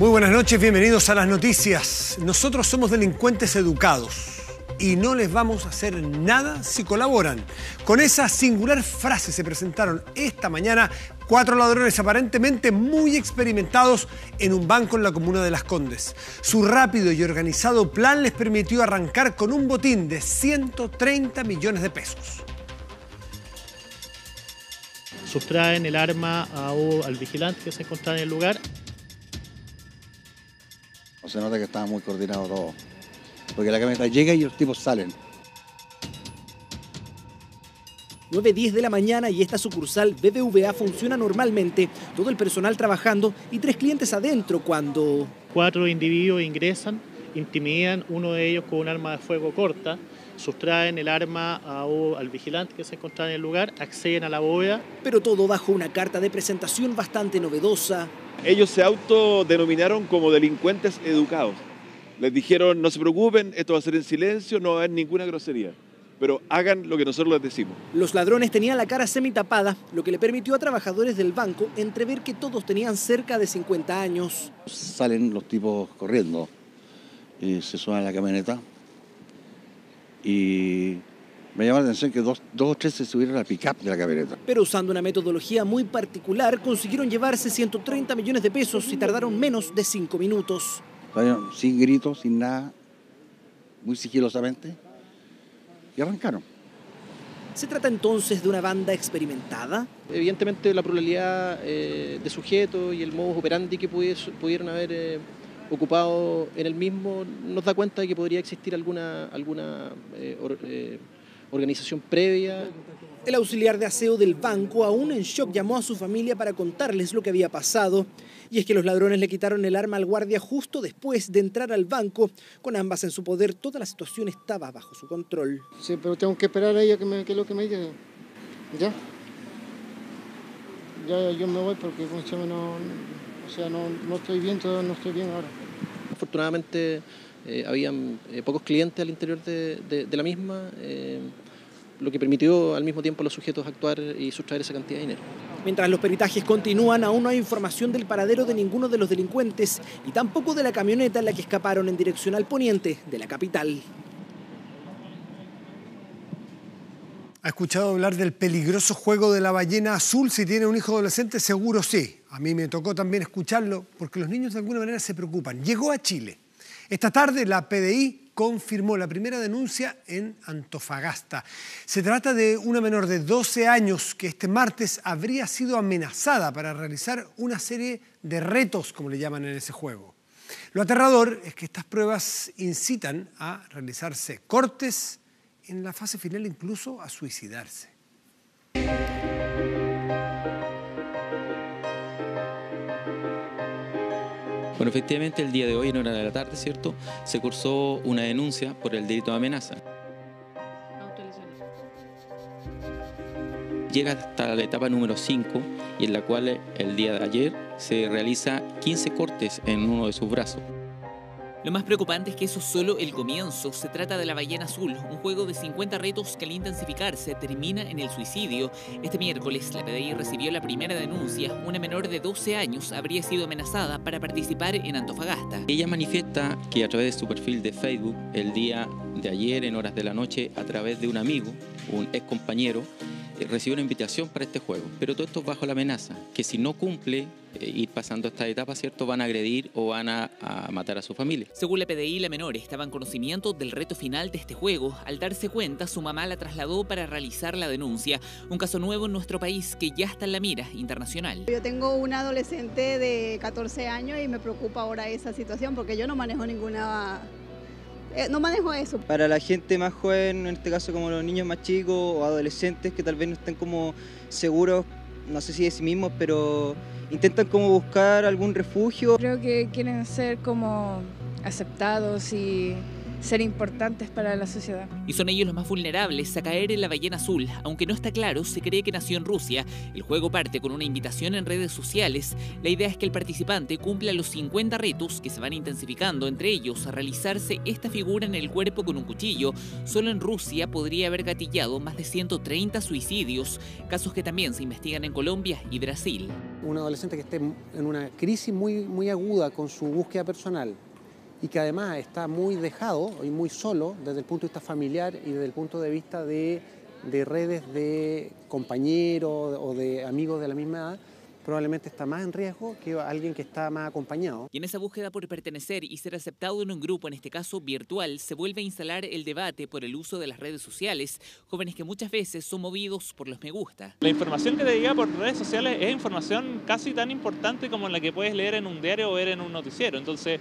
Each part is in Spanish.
Muy buenas noches, bienvenidos a las noticias. Nosotros somos delincuentes educados y no les vamos a hacer nada si colaboran. Con esa singular frase se presentaron esta mañana 4 ladrones aparentemente muy experimentados en un banco en la comuna de Las Condes. Su rápido y organizado plan les permitió arrancar con un botín de 130 millones de pesos. Sustraen el arma al vigilante que se encontraba en el lugar. Se nota que estaba muy coordinado todo, porque la camioneta llega y los tipos salen. 9:10 de la mañana y esta sucursal BBVA funciona normalmente, todo el personal trabajando y 3 clientes adentro cuando... 4 individuos ingresan, intimidan, uno de ellos con un arma de fuego corta, sustraen el arma al vigilante que se encontraba en el lugar, acceden a la bóveda. Pero todo bajo una carta de presentación bastante novedosa. Ellos se autodenominaron como delincuentes educados. Les dijeron, no se preocupen, esto va a ser en silencio, no va a haber ninguna grosería, pero hagan lo que nosotros les decimos. Los ladrones tenían la cara semitapada, lo que le permitió a trabajadores del banco entrever que todos tenían cerca de 50 años. Salen los tipos corriendo y se suben a la camioneta y me llama la atención que dos o tres se subieron al pick-up de la camioneta. Pero usando una metodología muy particular, consiguieron llevarse 130 millones de pesos y tardaron menos de 5 minutos. Sin gritos, sin nada, muy sigilosamente, y arrancaron. ¿Se trata entonces de una banda experimentada? Evidentemente la pluralidad de sujetos y el modus operandi que pudieron haber ocupado en el mismo nos da cuenta de que podría existir alguna organización previa. El auxiliar de aseo del banco, aún en shock, llamó a su familia para contarles lo que había pasado. Y es que los ladrones le quitaron el arma al guardia justo después de entrar al banco. Con ambas en su poder, toda la situación estaba bajo su control. Sí, pero tengo que esperar a ella que lo que me diga. ¿Ya? Ya yo me voy porque no estoy bien, no estoy bien ahora. Afortunadamente habían pocos clientes al interior de la misma, lo que permitió al mismo tiempo a los sujetos actuar y sustraer esa cantidad de dinero. Mientras los peritajes continúan, aún no hay información del paradero de ninguno de los delincuentes y tampoco de la camioneta en la que escaparon en dirección al poniente de la capital. ¿Ha escuchado hablar del peligroso juego de la ballena azul? Si tiene un hijo adolescente, seguro sí. A mí me tocó también escucharlo porque los niños de alguna manera se preocupan. Llegó a Chile. Esta tarde la PDI confirmó la primera denuncia en Antofagasta. Se trata de una menor de 12 años que este martes habría sido amenazada para realizar una serie de retos, como le llaman en ese juego. Lo aterrador es que estas pruebas incitan a realizarse cortes, en la fase final incluso a suicidarse. Bueno, efectivamente el día de hoy, en hora de la tarde, ¿cierto?, se cursó una denuncia por el delito de amenaza. Llega hasta la etapa número 5 y en la cual el día de ayer se realiza 15 cortes en uno de sus brazos. Lo más preocupante es que eso es solo el comienzo. Se trata de la ballena azul, un juego de 50 retos que al intensificarse termina en el suicidio. Este miércoles la PDI recibió la primera denuncia. Una menor de 12 años habría sido amenazada para participar en Antofagasta. Ella manifiesta que a través de su perfil de Facebook, el día de ayer en horas de la noche, a través de un amigo, un ex compañero, recibió una invitación para este juego, pero todo esto bajo la amenaza, que si no cumple ir pasando esta etapa, ¿cierto?, van a agredir o van a matar a su familia. Según la PDI, la menor estaba en conocimiento del reto final de este juego. Al darse cuenta, su mamá la trasladó para realizar la denuncia. Un caso nuevo en nuestro país que ya está en la mira internacional. Yo tengo una adolescente de 14 años y me preocupa ahora esa situación porque yo no manejo no manejo eso. Para la gente más joven, en este caso como los niños más chicos o adolescentes que tal vez no estén como seguros, no sé si de sí mismos, pero intentan como buscar algún refugio. Creo que quieren ser como aceptados y ser importantes para la sociedad. Y son ellos los más vulnerables a caer en la ballena azul. Aunque no está claro, se cree que nació en Rusia. El juego parte con una invitación en redes sociales. La idea es que el participante cumpla los 50 retos que se van intensificando, entre ellos a realizarse esta figura en el cuerpo con un cuchillo. Solo en Rusia podría haber gatillado más de 130 suicidios, casos que también se investigan en Colombia y Brasil. Un adolescente que esté en una crisis muy aguda con su búsqueda personal y que además está muy dejado y muy solo desde el punto de vista familiar y desde el punto de vista de redes de compañeros o de amigos de la misma edad, probablemente está más en riesgo que alguien que está más acompañado. Y en esa búsqueda por pertenecer y ser aceptado en un grupo, en este caso virtual, se vuelve a instalar el debate por el uso de las redes sociales, jóvenes que muchas veces son movidos por los me gusta. La información que te llega por redes sociales es información casi tan importante como la que puedes leer en un diario o ver en un noticiero. Entonces,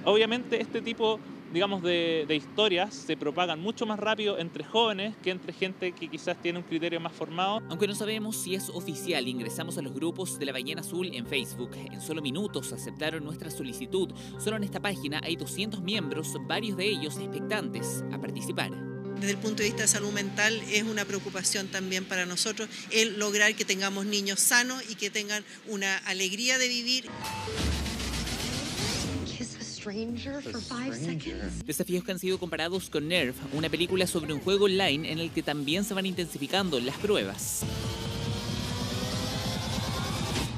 obviamente este tipo, digamos, de historias se propagan mucho más rápido entre jóvenes que entre gente que quizás tiene un criterio más formado. Aunque no sabemos si es oficial, ingresamos a los grupos de la Ballena Azul en Facebook. En solo minutos aceptaron nuestra solicitud. Solo en esta página hay 200 miembros, varios de ellos expectantes a participar. Desde el punto de vista de salud mental es una preocupación también para nosotros el lograr que tengamos niños sanos y que tengan una alegría de vivir. Desafíos que han sido comparados con Nerf, una película sobre un juego online en el que también se van intensificando las pruebas.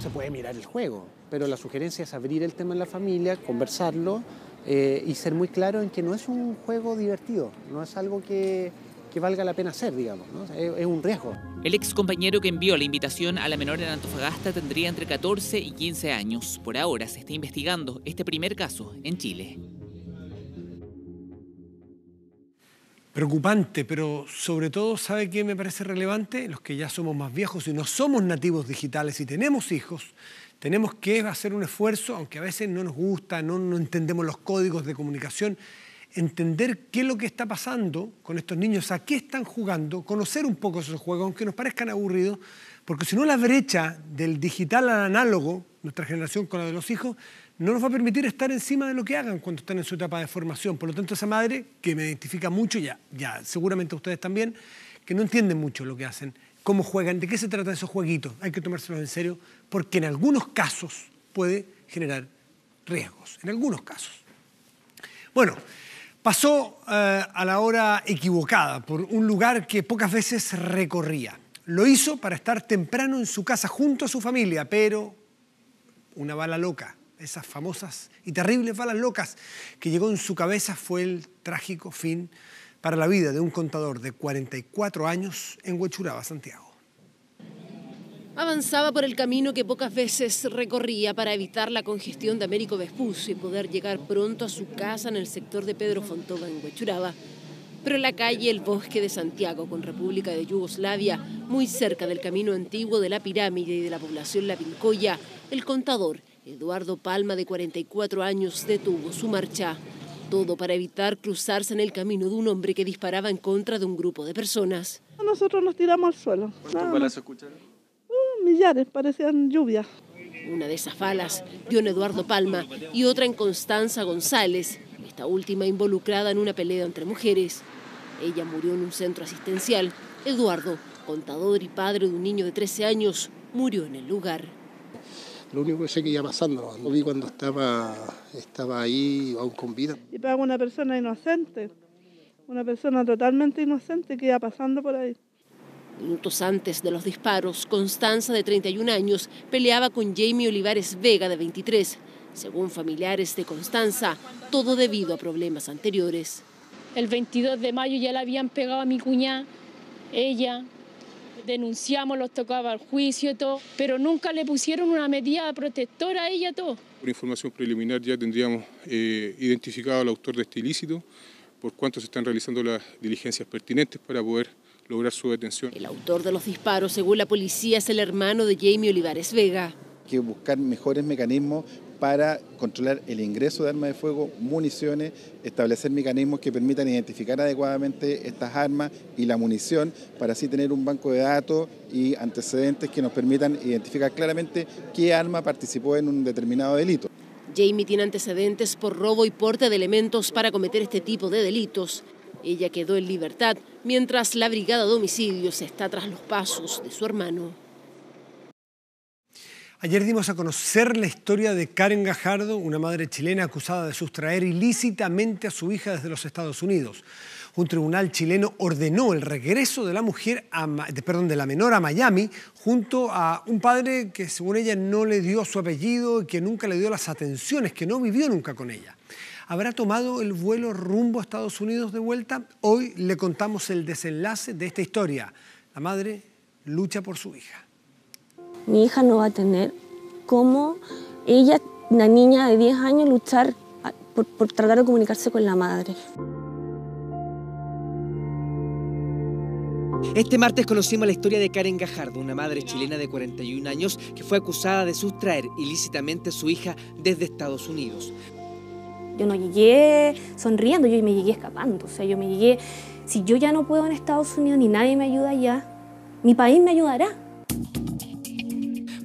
Se puede mirar el juego, pero la sugerencia es abrir el tema en la familia, conversarlo y ser muy claro en que no es un juego divertido, no es algo que valga la pena hacer, digamos, ¿no? Es un riesgo. El ex compañero que envió la invitación a la menor en Antofagasta tendría entre 14 y 15 años. Por ahora se está investigando este primer caso en Chile. Preocupante, pero sobre todo, ¿sabe qué me parece relevante? Los que ya somos más viejos y no somos nativos digitales y tenemos hijos, tenemos que hacer un esfuerzo, aunque a veces no nos gusta, no entendemos los códigos de comunicación, entender qué es lo que está pasando con estos niños, a qué están jugando, conocer un poco esos juegos, aunque nos parezcan aburridos, porque si no la brecha del digital al análogo, nuestra generación con la de los hijos, no nos va a permitir estar encima de lo que hagan cuando están en su etapa de formación. Por lo tanto, esa madre, que me identifica mucho, ya seguramente ustedes también, que no entienden mucho lo que hacen, cómo juegan, de qué se tratan esos jueguitos, hay que tomárselos en serio, porque en algunos casos puede generar riesgos, en algunos casos. Bueno, pasó a la hora equivocada por un lugar que pocas veces recorría. Lo hizo para estar temprano en su casa junto a su familia, pero una bala loca, esas famosas y terribles balas locas que llegó en su cabeza, fue el trágico fin para la vida de un contador de 44 años en Huechuraba, Santiago. Avanzaba por el camino que pocas veces recorría para evitar la congestión de Américo Vespucio y poder llegar pronto a su casa en el sector de Pedro Fontova en Huechuraba. Pero en la calle El Bosque de Santiago, con República de Yugoslavia, muy cerca del camino antiguo de la pirámide y de la población La Pincoya, el contador Eduardo Palma, de 44 años, detuvo su marcha. Todo para evitar cruzarse en el camino de un hombre que disparaba en contra de un grupo de personas. Nosotros nos tiramos al suelo. ¿Cuántos balazos escucharon? Millares, parecían lluvia. Una de esas balas dio en Eduardo Palma y otra en Constanza González, esta última involucrada en una pelea entre mujeres. Ella murió en un centro asistencial. Eduardo, contador y padre de un niño de 13 años, murió en el lugar. Lo único que sé que iba pasando, lo vi cuando estaba ahí aún con vida. Y para una persona inocente, una persona totalmente inocente que iba pasando por ahí. Minutos antes de los disparos, Constanza, de 31 años, peleaba con Jamie Olivares Vega, de 23. Según familiares de Constanza, todo debido a problemas anteriores. El 22 de mayo ya le habían pegado a mi cuñada, ella, denunciamos, los tocaba al juicio y todo, pero nunca le pusieron una medida protectora a ella todo. Por información preliminar ya tendríamos identificado al autor de este ilícito, por cuanto se están realizando las diligencias pertinentes para poder lograr su detención. El autor de los disparos, según la policía, es el hermano de Jamie Olivares Vega. Hay que buscar mejores mecanismos para controlar el ingreso de armas de fuego, municiones, establecer mecanismos que permitan identificar adecuadamente estas armas y la munición, para así tener un banco de datos y antecedentes que nos permitan identificar claramente qué arma participó en un determinado delito. Jamie tiene antecedentes por robo y porte de elementos para cometer este tipo de delitos. Ella quedó en libertad, mientras la brigada de homicidios está tras los pasos de su hermano. Ayer dimos a conocer la historia de Karen Gajardo, una madre chilena acusada de sustraer ilícitamente a su hija desde los Estados Unidos. Un tribunal chileno ordenó el regreso de la menor a Miami junto a un padre que, según ella, no le dio su apellido y que nunca le dio las atenciones, que no vivió nunca con ella. ¿Habrá tomado el vuelo rumbo a Estados Unidos de vuelta? Hoy le contamos el desenlace de esta historia. La madre lucha por su hija. Mi hija no va a tener como ella, una niña de 10 años, luchar por tratar de comunicarse con la madre. Este martes conocimos la historia de Karen Gajardo, una madre chilena de 41 años que fue acusada de sustraer ilícitamente a su hija desde Estados Unidos. Yo no llegué sonriendo, yo me llegué escapando. O sea, yo me llegué, si yo ya no puedo en Estados Unidos ni nadie me ayuda allá, mi país me ayudará.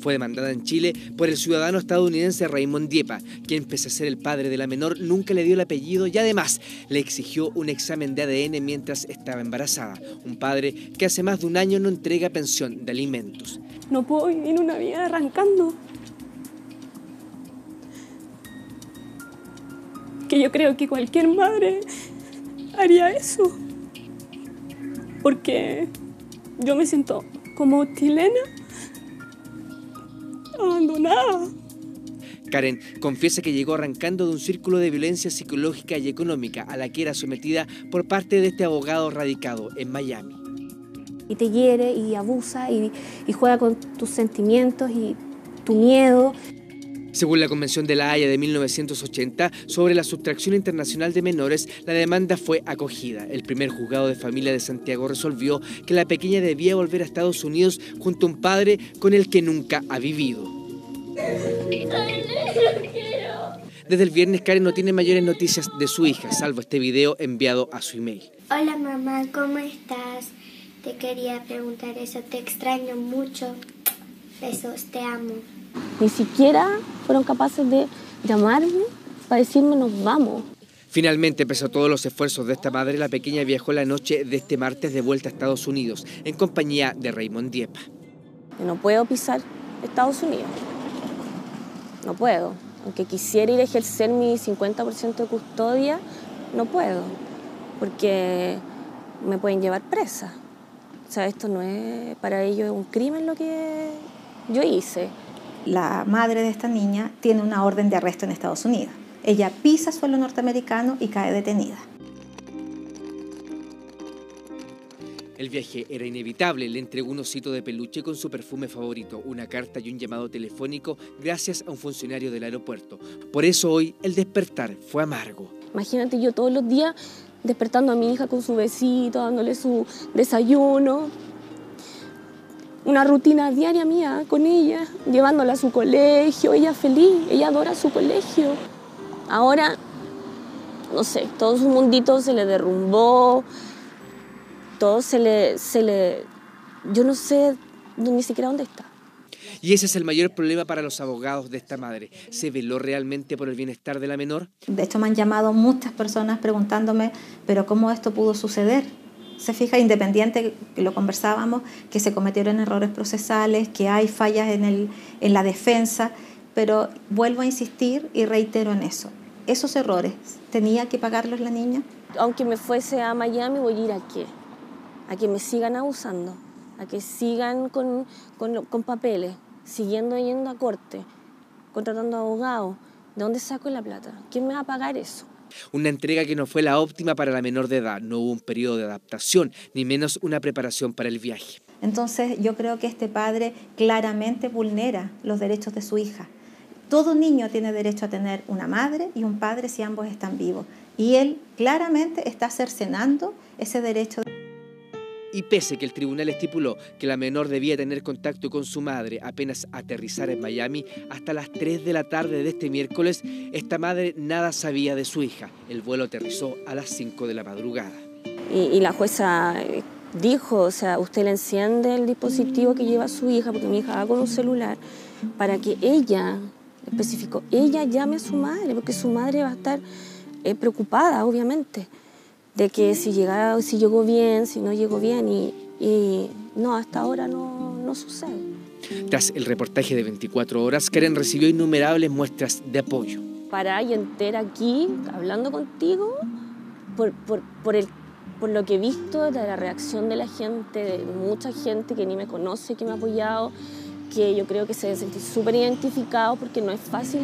Fue demandada en Chile por el ciudadano estadounidense Raymond Diepa, quien, pese a ser el padre de la menor, nunca le dio el apellido y además le exigió un examen de ADN mientras estaba embarazada. Un padre que hace más de un año no entrega pensión de alimentos. No puedo vivir una vida arrancando. Que yo creo que cualquier madre haría eso. Porque yo me siento como chilena abandonada. Karen confiesa que llegó arrancando de un círculo de violencia psicológica y económica a la que era sometida por parte de este abogado radicado en Miami. Y te hiere y abusa y juega con tus sentimientos y tu miedo. Según la Convención de la Haya de 1980 sobre la sustracción internacional de menores, la demanda fue acogida. El primer juzgado de familia de Santiago resolvió que la pequeña debía volver a Estados Unidos junto a un padre con el que nunca ha vivido. Desde el viernes, Karen no tiene mayores noticias de su hija, salvo este video enviado a su email. Hola mamá, ¿cómo estás? Te quería preguntar eso, te extraño mucho. Besos, te amo. Ni siquiera fueron capaces de llamarme para decirme nos vamos. Finalmente, pese a todos los esfuerzos de esta madre, la pequeña viajó la noche de este martes de vuelta a Estados Unidos en compañía de Raymond Diepa. Yo no puedo pisar Estados Unidos. No puedo. Aunque quisiera ir a ejercer mi 50% de custodia, no puedo. Porque me pueden llevar presa. O sea, esto no es para ellos un crimen lo que yo hice. La madre de esta niña tiene una orden de arresto en Estados Unidos. Ella pisa suelo norteamericano y cae detenida. El viaje era inevitable, le entregó un osito de peluche con su perfume favorito, una carta y un llamado telefónico gracias a un funcionario del aeropuerto. Por eso hoy el despertar fue amargo. Imagínate yo todos los días despertando a mi hija con su besito, dándole su desayuno. Una rutina diaria mía con ella, llevándola a su colegio, ella feliz, ella adora su colegio. Ahora, no sé, todo su mundito se le derrumbó, todo se le... Yo no sé ni siquiera dónde está. Y ese es el mayor problema para los abogados de esta madre. ¿Se veló realmente por el bienestar de la menor? De hecho, me han llamado muchas personas preguntándome, ¿pero cómo esto pudo suceder? Se fija, independiente, que lo conversábamos, que se cometieron errores procesales, que hay fallas en la defensa, pero vuelvo a insistir y reitero en eso. ¿Esos errores tenía que pagarlos la niña? Aunque me fuese a Miami, voy a ir ¿a qué? A que me sigan abusando, a que sigan con papeles, siguiendo yendo a corte, contratando abogados. ¿De dónde saco la plata? ¿Quién me va a pagar eso? Una entrega que no fue la óptima para la menor de edad. No hubo un periodo de adaptación, ni menos una preparación para el viaje. Entonces yo creo que este padre claramente vulnera los derechos de su hija. Todo niño tiene derecho a tener una madre y un padre si ambos están vivos. Y él claramente está cercenando ese derecho. Y pese que el tribunal estipuló que la menor debía tener contacto con su madre apenas aterrizar en Miami, hasta las 3 de la tarde de este miércoles, esta madre nada sabía de su hija. El vuelo aterrizó a las 5 de la madrugada. Y la jueza dijo, o sea, usted le enciende el dispositivo que lleva su hija, porque mi hija va con un celular, para que ella específico, ella llame a su madre, porque su madre va a estar preocupada, obviamente, de que si llegó bien, si no llegó bien, y no, hasta ahora no sucede. Tras el reportaje de 24 horas, Karen recibió innumerables muestras de apoyo. Para y entera aquí, hablando contigo, por lo que he visto de la reacción de la gente, de mucha gente que ni me conoce, que me ha apoyado, que yo creo que se debe sentir súper identificado, porque no es fácil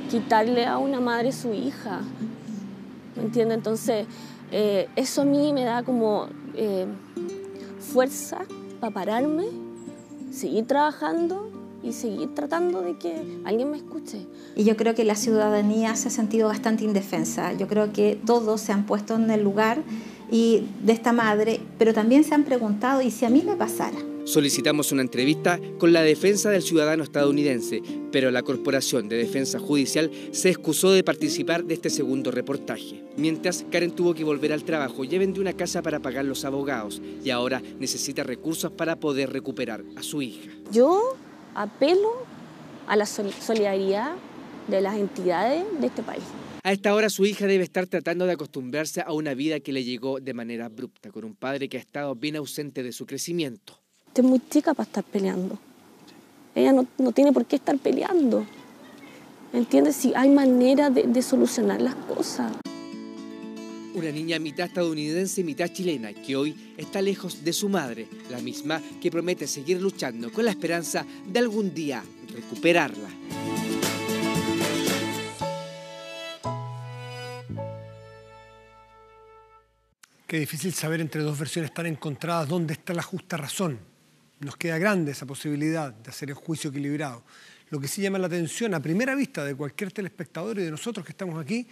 quitarle a una madre su hija, ¿me entiendes? Entonces, eso a mí me da como fuerza para pararme, seguir trabajando y seguir tratando de que alguien me escuche. Y yo creo que la ciudadanía se ha sentido bastante indefensa. Yo creo que todos se han puesto en el lugar de esta madre, pero también se han preguntado, ¿y si a mí me pasara? Solicitamos una entrevista con la defensa del ciudadano estadounidense, pero la Corporación de Defensa Judicial se excusó de participar de este segundo reportaje. Mientras, Karen tuvo que volver al trabajo, ya vendió una casa para pagar los abogados y ahora necesita recursos para poder recuperar a su hija. Yo apelo a la solidaridad de las entidades de este país. A esta hora su hija debe estar tratando de acostumbrarse a una vida que le llegó de manera abrupta, con un padre que ha estado bien ausente de su crecimiento. Es muy chica para estar peleando. Ella no tiene por qué estar peleando. ¿Entiendes? Si hay manera de solucionar las cosas. Una niña mitad estadounidense y mitad chilena que hoy está lejos de su madre, la misma que promete seguir luchando con la esperanza de algún día recuperarla. Qué difícil saber entre dos versiones tan encontradas dónde está la justa razón. Nos queda grande esa posibilidad de hacer el juicio equilibrado. Lo que sí llama la atención a primera vista de cualquier telespectador y de nosotros que estamos aquí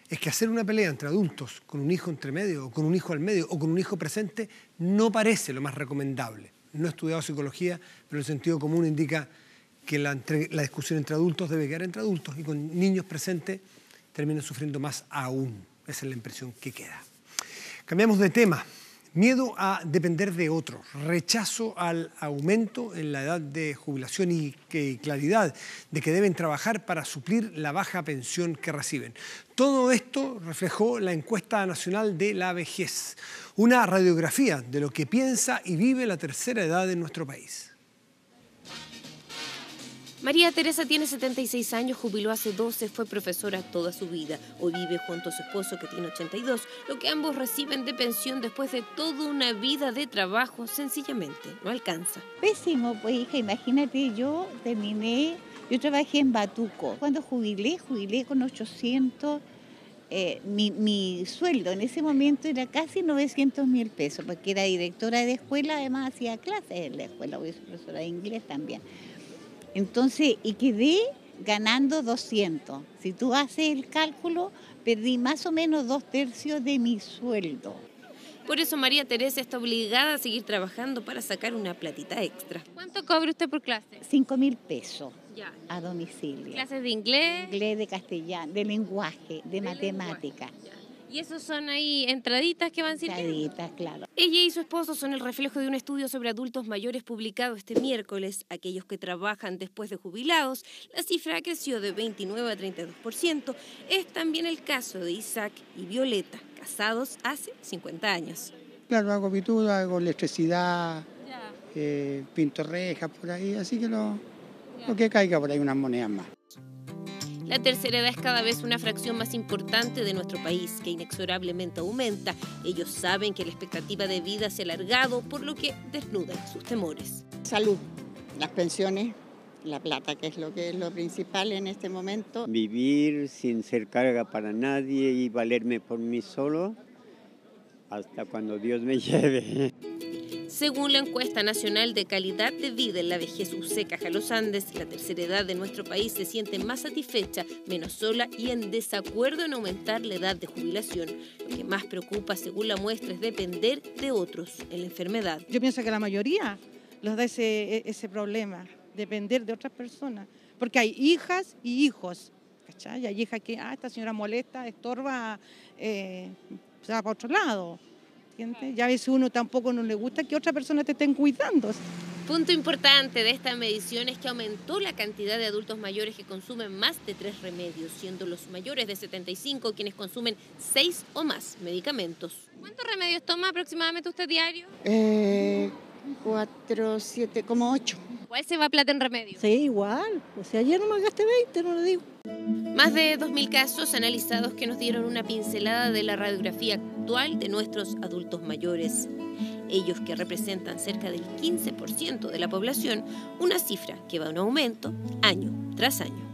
es que hacer una pelea entre adultos con un hijo entre medio, o con un hijo al medio, o con un hijo presente, no parece lo más recomendable. No he estudiado psicología, pero el sentido común indica que la discusión entre adultos debe quedar entre adultos y con niños presentes terminan sufriendo más aún. Esa es la impresión que queda. Cambiamos de tema. Miedo a depender de otros, rechazo al aumento en la edad de jubilación y claridad de que deben trabajar para suplir la baja pensión que reciben. Todo esto reflejó la encuesta nacional de la vejez, una radiografía de lo que piensa y vive la tercera edad en nuestro país. María Teresa tiene 76 años, jubiló hace 12, fue profesora toda su vida. Hoy vive junto a su esposo que tiene 82, lo que ambos reciben de pensión después de toda una vida de trabajo, sencillamente no alcanza. Pésimo, pues hija, imagínate, yo trabajé en Batuco. Cuando jubilé con 800, mi sueldo en ese momento era casi 900.000 pesos, porque era directora de escuela, además hacía clases en la escuela, soy profesora de inglés también. Entonces, y quedé ganando 200. Si tú haces el cálculo, perdí más o menos 2/3 de mi sueldo. Por eso María Teresa está obligada a seguir trabajando para sacar una platita extra. ¿Cuánto cobra usted por clase? 5.000 pesos ya, a domicilio. ¿Clases de inglés? Inglés, de castellano, de lenguaje, de matemática. ¿Y esos son ahí entraditas que van sirviendo? Entraditas, claro. Ella y su esposo son el reflejo de un estudio sobre adultos mayores publicado este miércoles. Aquellos que trabajan después de jubilados, la cifra creció de 29 a 32%. Es también el caso de Isaac y Violeta, casados hace 50 años. Claro, hago pintura, hago electricidad, pinto rejas por ahí, así que lo que caiga por ahí, unas monedas más. La tercera edad es cada vez una fracción más importante de nuestro país, que inexorablemente aumenta. Ellos saben que la expectativa de vida se ha alargado, por lo que desnudan sus temores. Salud, las pensiones, la plata, que es lo principal en este momento. Vivir sin ser carga para nadie y valerme por mí solo hasta cuando Dios me lleve. Según la encuesta nacional de calidad de vida en la vejez UC Caja Los Andes, la tercera edad de nuestro país se siente más satisfecha, menos sola y en desacuerdo en aumentar la edad de jubilación. Lo que más preocupa, según la muestra, es depender de otros en la enfermedad. Yo pienso que la mayoría los da ese problema, depender de otras personas, porque hay hijas y hijos, ¿cachai? Hay hijas que, esta señora molesta, estorba, se va para otro lado. ¿Entiendes? Ya a veces uno tampoco no le gusta que otras personas te estén cuidando. Punto importante de esta medición es que aumentó la cantidad de adultos mayores que consumen más de 3 remedios, siendo los mayores de 75 quienes consumen 6 o más medicamentos. ¿Cuántos remedios toma aproximadamente usted diario? 4, 7, como 8. ¿Cuál se va plata en remedios? Sí, igual. O sea, ayer no me gasté 20, no lo digo. Más de 2.000 casos analizados que nos dieron una pincelada de la radiografía actual de nuestros adultos mayores. Ellos que representan cerca del 15% de la población, una cifra que va en aumento año tras año.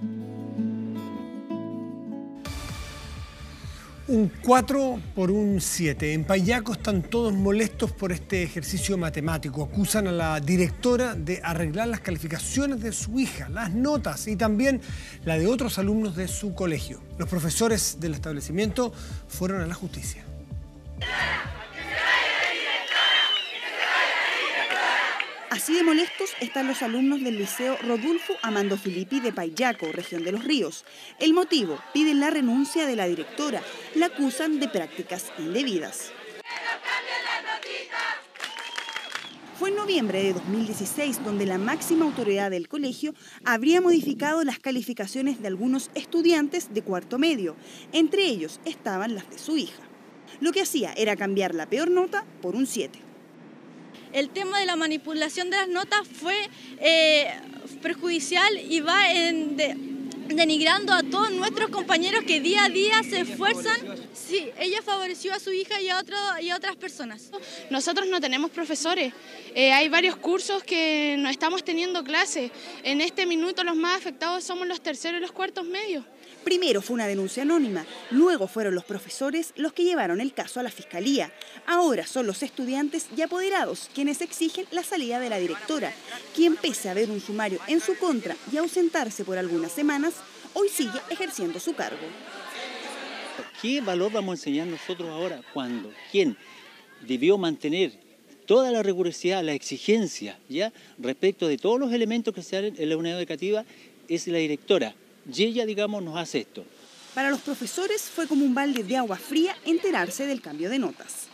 Un 4 por un 7. En Payaco están todos molestos por este ejercicio matemático. Acusan a la directora de arreglar las calificaciones de su hija, las notas y también la de otros alumnos de su colegio. Los profesores del establecimiento fueron a la justicia. Así de molestos están los alumnos del Liceo Rodolfo Amando Filippi de Payaco, región de Los Ríos. El motivo, piden la renuncia de la directora. La acusan de prácticas indebidas. Fue en noviembre de 2016 donde la máxima autoridad del colegio habría modificado las calificaciones de algunos estudiantes de cuarto medio. Entre ellos estaban las de su hija. Lo que hacía era cambiar la peor nota por un 7. El tema de la manipulación de las notas fue perjudicial y va denigrando a todos nuestros compañeros que día a día se esfuerzan. Sí, ella favoreció a su hija y a otras personas. Nosotros no tenemos profesores, hay varios cursos que no estamos teniendo clases. En este minuto los más afectados somos los terceros y los cuartos medios. Primero fue una denuncia anónima, luego fueron los profesores los que llevaron el caso a la fiscalía. Ahora son los estudiantes y apoderados quienes exigen la salida de la directora, quien pese a haber un sumario en su contra y ausentarse por algunas semanas, hoy sigue ejerciendo su cargo. ¿Qué valor vamos a enseñar nosotros ahora cuando quien debió mantener toda la rigurosidad, la exigencia, ya respecto de todos los elementos que se dan en la unidad educativa es la directora? Y ella, digamos, nos hace esto. Para los profesores fue como un balde de agua fría enterarse del cambio de notas.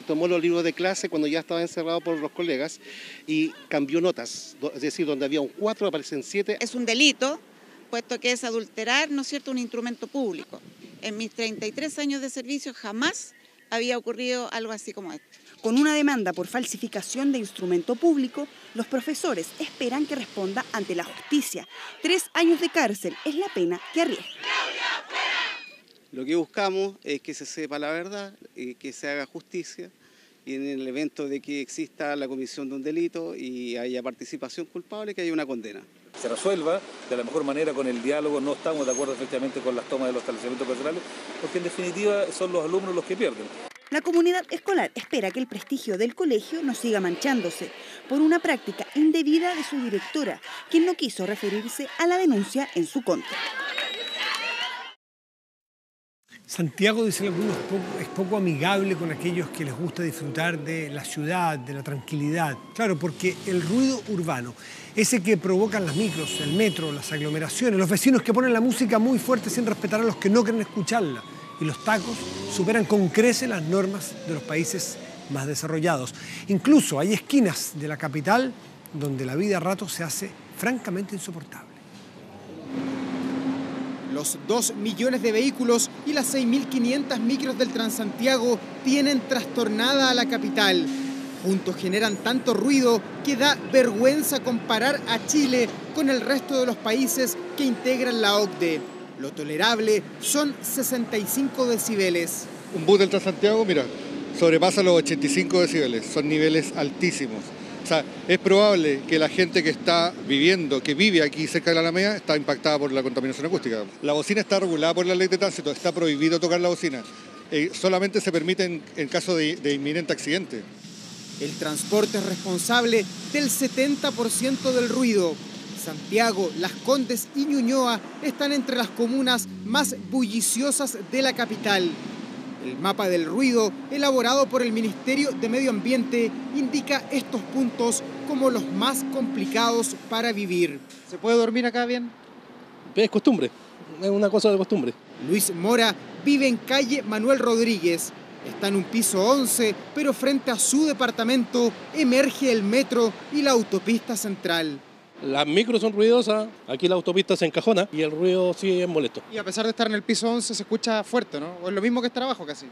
Tomó los libros de clase cuando ya estaba encerrado por los colegas y cambió notas, es decir, donde había un 4 aparecen 7. Es un delito, puesto que es adulterar, ¿no es cierto?, un instrumento público. En mis 33 años de servicio jamás había ocurrido algo así como esto. Con una demanda por falsificación de instrumento público, los profesores esperan que responda ante la justicia. 3 años de cárcel es la pena que arriesga. Lo que buscamos es que se sepa la verdad, que se haga justicia y en el evento de que exista la comisión de un delito y haya participación culpable, que haya una condena. Se resuelva de la mejor manera con el diálogo, no estamos de acuerdo efectivamente con las tomas de los establecimientos personales, porque en definitiva son los alumnos los que pierden. La comunidad escolar espera que el prestigio del colegio no siga manchándose por una práctica indebida de su directora, quien no quiso referirse a la denuncia en su contra. Santiago, dicen algunos, es poco amigable con aquellos que les gusta disfrutar de la ciudad, de la tranquilidad. Claro, porque el ruido urbano, ese que provocan las micros, el metro, las aglomeraciones, los vecinos que ponen la música muy fuerte sin respetar a los que no quieren escucharla, y los tacos superan con creces las normas de los países más desarrollados. Incluso hay esquinas de la capital donde la vida a ratos se hace francamente insoportable. Los 2 millones de vehículos y las 6.500 micros del Transantiago tienen trastornada a la capital. Juntos generan tanto ruido que da vergüenza comparar a Chile con el resto de los países que integran la OCDE. Lo tolerable son 65 decibeles. Un bus del Transantiago, mira, sobrepasa los 85 decibeles, son niveles altísimos. O sea, es probable que la gente que está viviendo, que vive aquí cerca de la Alameda, está impactada por la contaminación acústica. La bocina está regulada por la ley de tránsito, está prohibido tocar la bocina. Solamente se permite en caso de inminente accidente. El transporte es responsable del 70% del ruido. Santiago, Las Condes y Ñuñoa están entre las comunas más bulliciosas de la capital. El mapa del ruido, elaborado por el Ministerio de Medio Ambiente, indica estos puntos como los más complicados para vivir. ¿Se puede dormir acá bien? Es costumbre, es una cosa de costumbre. Luis Mora vive en calle Manuel Rodríguez. Está en un piso 11, pero frente a su departamento emerge el metro y la autopista central. Las micros son ruidosas, aquí la autopista se encajona y el ruido sí es molesto. Y a pesar de estar en el piso 11 se escucha fuerte, ¿no? ¿O es lo mismo que estar abajo casi?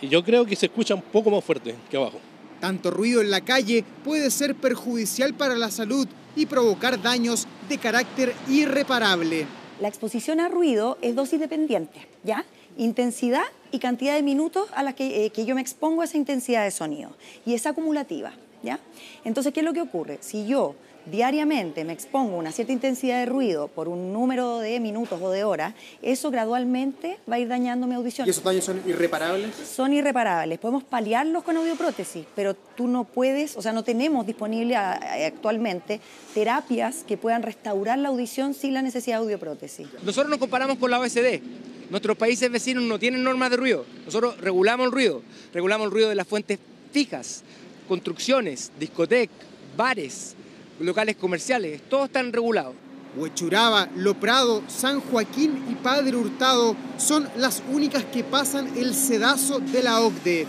Y yo creo que se escucha un poco más fuerte que abajo. Tanto ruido en la calle puede ser perjudicial para la salud y provocar daños de carácter irreparable. La exposición a ruido es dosis dependiente, ¿ya? Intensidad y cantidad de minutos a las que yo me expongo a esa intensidad de sonido. Y es acumulativa, ¿ya? Entonces, ¿qué es lo que ocurre? Si yo diariamente me expongo a una cierta intensidad de ruido por un número de minutos o de horas, eso gradualmente va a ir dañando mi audición. ¿Y esos daños son irreparables? Son irreparables. Podemos paliarlos con audioprótesis, pero tú no puedes, o sea, no tenemos disponible actualmente terapias que puedan restaurar la audición sin la necesidad de audioprótesis. Nosotros nos comparamos con la OECD. Nuestros países vecinos no tienen normas de ruido. Nosotros regulamos el ruido de las fuentes fijas, construcciones, discotecas, bares, locales comerciales, todos están regulados. Huechuraba, Loprado, San Joaquín y Padre Hurtado son las únicas que pasan el sedazo de la OCDE.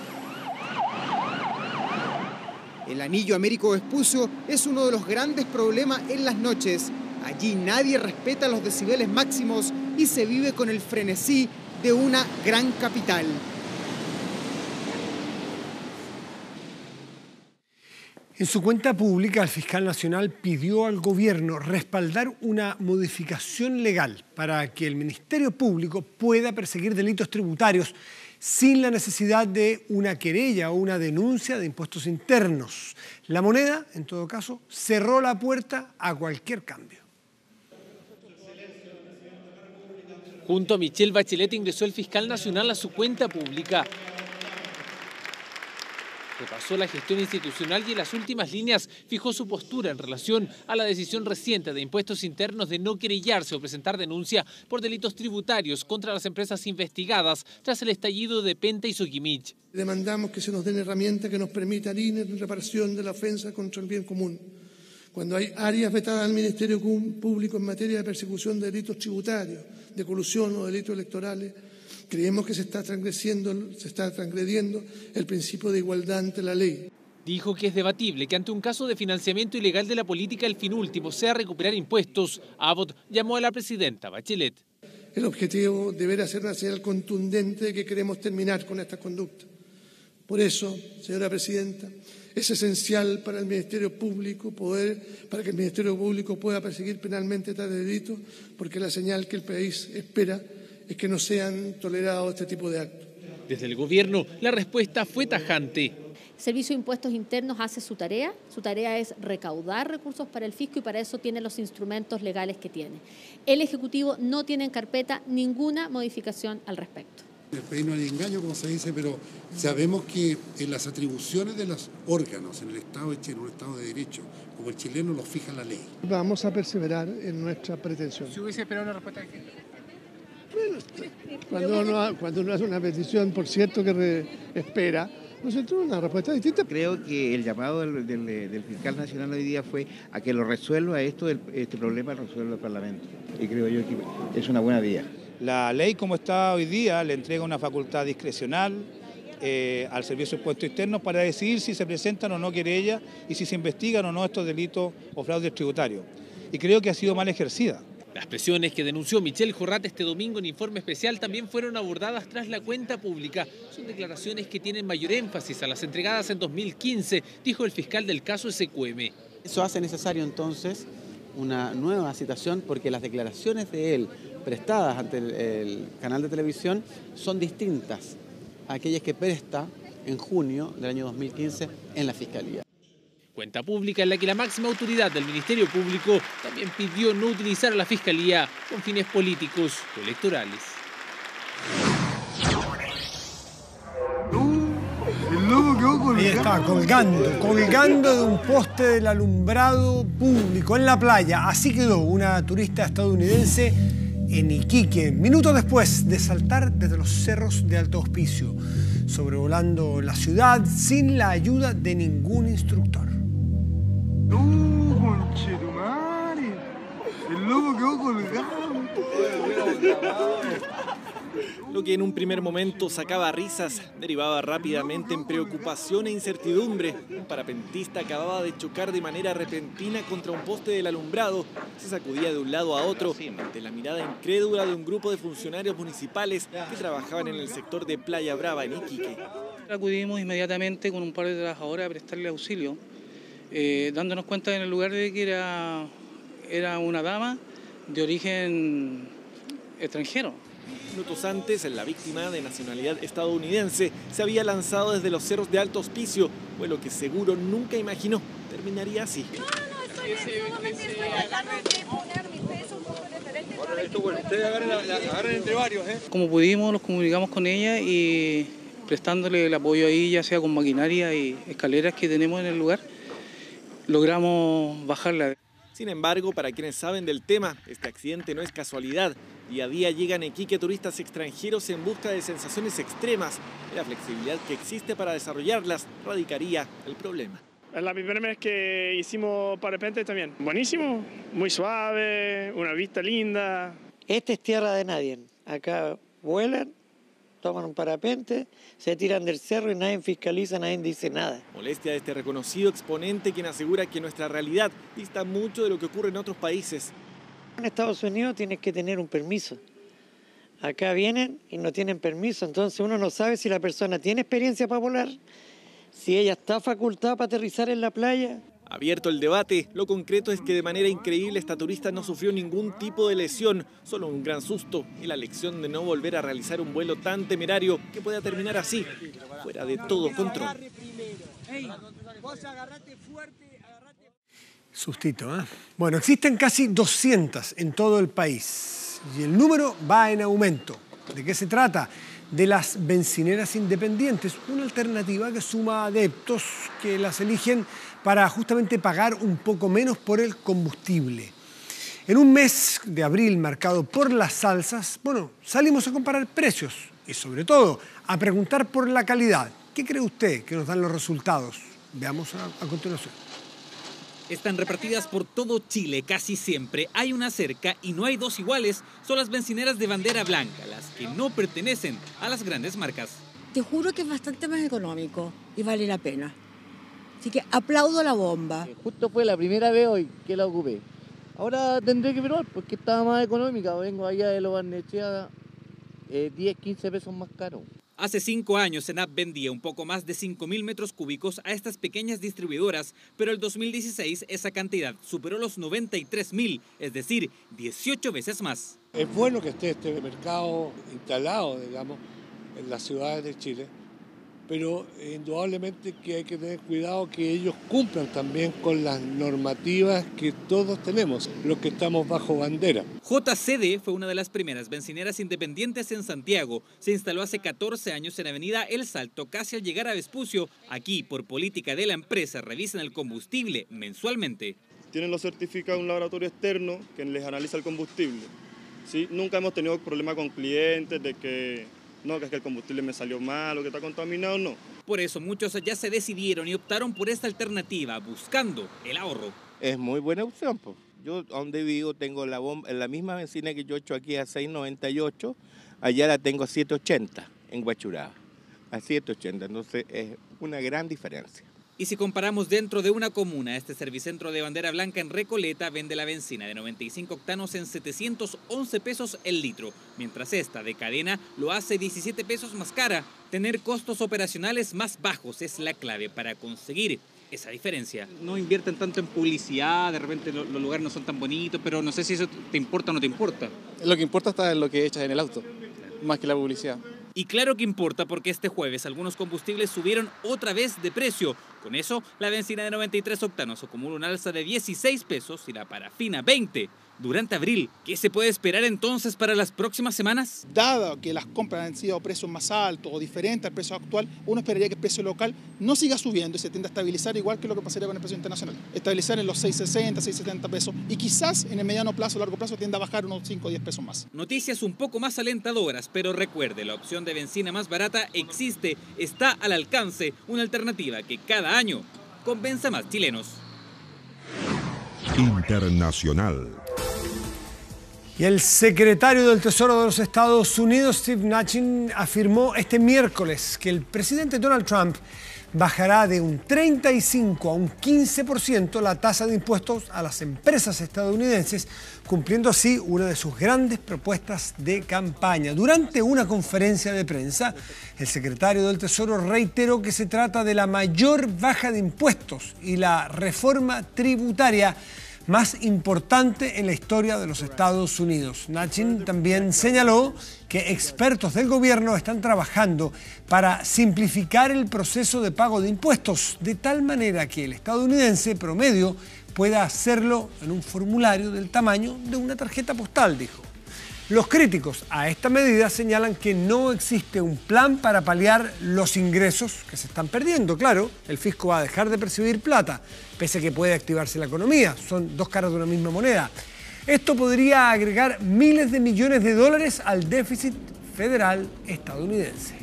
El anillo Américo Vespucio es uno de los grandes problemas en las noches. Allí nadie respeta los decibeles máximos y se vive con el frenesí de una gran capital. En su cuenta pública, el fiscal nacional pidió al gobierno respaldar una modificación legal para que el Ministerio Público pueda perseguir delitos tributarios sin la necesidad de una querella o una denuncia de impuestos internos. La Moneda, en todo caso, cerró la puerta a cualquier cambio. Junto a Michelle Bachelet ingresó el fiscal nacional a su cuenta pública. Repasó la gestión institucional y en las últimas líneas fijó su postura en relación a la decisión reciente de impuestos internos de no querellarse o presentar denuncia por delitos tributarios contra las empresas investigadas tras el estallido de Penta y Soquimich. Demandamos que se nos den herramientas que nos permitan ir en reparación de la ofensa contra el bien común. Cuando hay áreas vetadas al Ministerio Público en materia de persecución de delitos tributarios, de colusión o delitos electorales, creemos que se está transgrediendo el principio de igualdad ante la ley. Dijo que es debatible que ante un caso de financiamiento ilegal de la política el fin último sea recuperar impuestos. Abbott llamó a la presidenta Bachelet. El objetivo deberá ser una señal contundente de que queremos terminar con esta conducta. Por eso, señora presidenta, es esencial para el Ministerio Público para que el Ministerio Público pueda perseguir penalmente tales delitos, porque la señal que el país espera es que no sean tolerados este tipo de actos. Desde el gobierno, la respuesta fue tajante. El Servicio de Impuestos Internos hace su tarea es recaudar recursos para el fisco y para eso tiene los instrumentos legales que tiene. El Ejecutivo no tiene en carpeta ninguna modificación al respecto. En el país no hay engaño, como se dice, pero sabemos que en las atribuciones de los órganos en el Estado de Chile, en un Estado de Derecho, como el chileno, lo fija la ley. Vamos a perseverar en nuestra pretensión. ¿Si hubiese esperado una respuesta distinta? Cuando uno hace una petición, por cierto que espera, nosotros una respuesta distinta. Creo que el llamado del fiscal nacional hoy día fue a que lo resuelva este problema, lo resuelva el Parlamento. Y creo yo que es una buena vía. La ley como está hoy día le entrega una facultad discrecional al Servicio de Impuestos Internos para decidir si se presentan o no querellas y si se investigan o no estos delitos o fraudes tributarios. Y creo que ha sido mal ejercida. Las presiones que denunció Michelle Jorrat este domingo en Informe Especial también fueron abordadas tras la cuenta pública. Son declaraciones que tienen mayor énfasis a las entregadas en 2015, dijo el fiscal del caso SQM. Eso hace necesario entonces una nueva citación porque las declaraciones de él prestadas ante el canal de televisión son distintas a aquellas que presta en junio del año 2015 en la Fiscalía. Cuenta pública en la que la máxima autoridad del Ministerio Público también pidió no utilizar a la Fiscalía con fines políticos o electorales. El lobo quedó colgando. Ahí está, colgando de un poste del alumbrado público en la playa. Así quedó una turista estadounidense en Iquique, minutos después de saltar desde los cerros de Alto Hospicio, sobrevolando la ciudad sin la ayuda de ningún instructor. Conchetumare, el lobo quedó colgado. Lo que en un primer momento sacaba risas, derivaba rápidamente en preocupación e incertidumbre. Un parapentista acababa de chocar de manera repentina contra un poste del alumbrado. Se sacudía de un lado a otro ante la mirada incrédula de un grupo de funcionarios municipales que trabajaban en el sector de Playa Brava, en Iquique. Acudimos inmediatamente con un par de trabajadores a prestarle auxilio, dándonos cuenta en el lugar de que era una dama de origen extranjero. Minutos antes, la víctima, de nacionalidad estadounidense, se había lanzado desde los cerros de Alto Hospicio, vuelo que seguro nunca imaginó terminaría así. Como pudimos, nos comunicamos con ella y prestándole el apoyo ahí, ya sea con maquinaria y escaleras que tenemos en el lugar, logramos bajarla. Sin embargo, para quienes saben del tema, este accidente no es casualidad. Día a día llegan a Iquique turistas extranjeros en busca de sensaciones extremas. La flexibilidad que existe para desarrollarlas radicaría el problema. Es la primera vez que hicimos parapente también. Buenísimo, muy suave, una vista linda. Esta es tierra de nadie. Acá vuelan, toman un parapente, se tiran del cerro y nadie fiscaliza, nadie dice nada. Molestia de este reconocido exponente, quien asegura que nuestra realidad dista mucho de lo que ocurre en otros países. En Estados Unidos tienes que tener un permiso. Acá vienen y no tienen permiso, entonces uno no sabe si la persona tiene experiencia para volar, si ella está facultada para aterrizar en la playa. Abierto el debate, lo concreto es que de manera increíble esta turista no sufrió ningún tipo de lesión, solo un gran susto y la lección de no volver a realizar un vuelo tan temerario que pueda terminar así, fuera de todo control. Sustito, ¿eh? Bueno, existen casi 200 en todo el país y el número va en aumento. ¿De qué se trata? De las bencineras independientes, una alternativa que suma adeptos que las eligen para justamente pagar un poco menos por el combustible. En un mes de abril marcado por las salsas, bueno, salimos a comparar precios y sobre todo a preguntar por la calidad. ¿Qué cree usted que nos dan los resultados? Veamos a continuación. Están repartidas por todo Chile casi siempre. Hay una cerca y no hay dos iguales. Son las bencineras de bandera blanca, las que no pertenecen a las grandes marcas. Te juro que es bastante más económico y vale la pena. Así que aplaudo la bomba. Justo fue la primera vez hoy que la ocupé. Ahora tendré que probar porque estaba más económica. Vengo allá de Lo Barnechea, 10, 15 pesos más caro. Hace 5 años, ENAP vendía un poco más de 5.000 metros cúbicos a estas pequeñas distribuidoras, pero el 2016 esa cantidad superó los 93.000, es decir, 18 veces más. Es bueno que esté este mercado instalado, digamos, en las ciudades de Chile, pero indudablemente que hay que tener cuidado que ellos cumplan también con las normativas que todos tenemos, los que estamos bajo bandera. JCD fue una de las primeras bencineras independientes en Santiago. Se instaló hace 14 años en Avenida El Salto, casi al llegar a Vespucio. Aquí, por política de la empresa, revisan el combustible mensualmente. Tienen los certificados de un laboratorio externo que les analiza el combustible. ¿Sí? Nunca hemos tenido problema con clientes de que no, que es que el combustible me salió mal o que está contaminado, no. Por eso muchos ya se decidieron y optaron por esta alternativa, buscando el ahorro. Es muy buena opción, pues. Yo donde vivo tengo la bomba, la misma benzina que yo echo aquí a 6.98, allá la tengo a 7.80 en Huachuraba, a 7.80, entonces es una gran diferencia. Y si comparamos dentro de una comuna, este servicentro de bandera blanca en Recoleta vende la benzina de 95 octanos en 711 pesos el litro, mientras esta de cadena lo hace 17 pesos más cara. Tener costos operacionales más bajos es la clave para conseguir esa diferencia. No invierten tanto en publicidad, de repente los lugares no son tan bonitos, pero no sé si eso te importa o no te importa. Lo que importa está en lo que echas en el auto, más que la publicidad. Y claro que importa porque este jueves algunos combustibles subieron otra vez de precio. Con eso, la benzina de 93 octanos acumula un alza de 16 pesos y la parafina 20 durante abril. ¿Qué se puede esperar entonces para las próximas semanas? Dado que las compras han sido a precios más altos o diferentes al precio actual, uno esperaría que el precio local no siga subiendo y se tienda a estabilizar igual que lo que pasaría con el precio internacional. Estabilizar en los 6.60, 6.70 pesos y quizás en el mediano plazo, largo plazo, tienda a bajar unos 5 o 10 pesos más. Noticias un poco más alentadoras, pero recuerde, la opción de benzina más barata existe, está al alcance, una alternativa que cada año convence a más chilenos. Internacional. Y el secretario del Tesoro de los Estados Unidos, Steve Mnuchin, afirmó este miércoles que el presidente Donald Trump bajará de un 35 a un 15% la tasa de impuestos a las empresas estadounidenses, cumpliendo así una de sus grandes propuestas de campaña. Durante una conferencia de prensa, el secretario del Tesoro reiteró que se trata de la mayor baja de impuestos y la reforma tributaria más importante en la historia de los Estados Unidos. Mnuchin también señaló que expertos del gobierno están trabajando para simplificar el proceso de pago de impuestos, de tal manera que el estadounidense promedio pueda hacerlo en un formulario del tamaño de una tarjeta postal, dijo. Los críticos a esta medida señalan que no existe un plan para paliar los ingresos que se están perdiendo. Claro, el fisco va a dejar de percibir plata, pese a que puede activarse la economía. Son dos caras de una misma moneda. Esto podría agregar miles de millones de dólares al déficit federal estadounidense.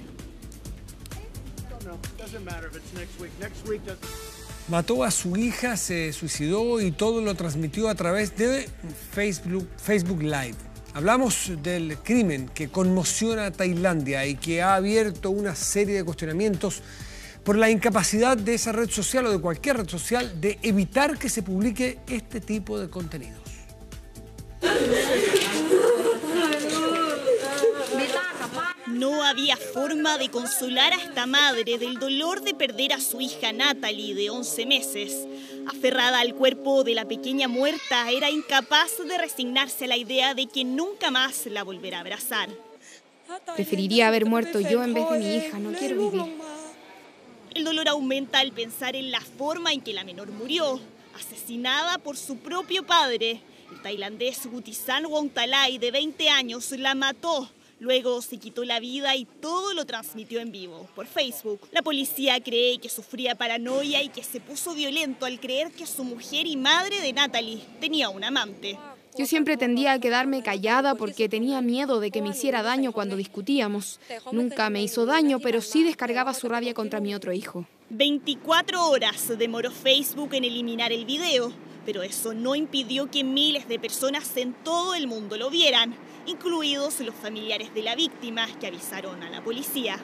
Mató a su hija, se suicidó y todo lo transmitió a través de Facebook Live. Hablamos del crimen que conmociona a Tailandia y que ha abierto una serie de cuestionamientos por la incapacidad de esa red social o de cualquier red social de evitar que se publique este tipo de contenidos. No había forma de consolar a esta madre del dolor de perder a su hija Natalie, de 11 meses. Aferrada al cuerpo de la pequeña muerta, era incapaz de resignarse a la idea de que nunca más la volverá a abrazar. Preferiría haber muerto yo en vez de mi hija, no quiero vivir. El dolor aumenta al pensar en la forma en que la menor murió, asesinada por su propio padre. El tailandés Gutisan Wongtalai, de 20 años, la mató. Luego se quitó la vida y todo lo transmitió en vivo por Facebook. La policía cree que sufría paranoia y que se puso violento al creer que su mujer y madre de Natalie tenía un amante. Yo siempre tendía a quedarme callada porque tenía miedo de que me hiciera daño cuando discutíamos. Nunca me hizo daño, pero sí descargaba su rabia contra mi otro hijo. 24 horas demoró Facebook en eliminar el video, pero eso no impidió que miles de personas en todo el mundo lo vieran, incluidos los familiares de la víctima que avisaron a la policía.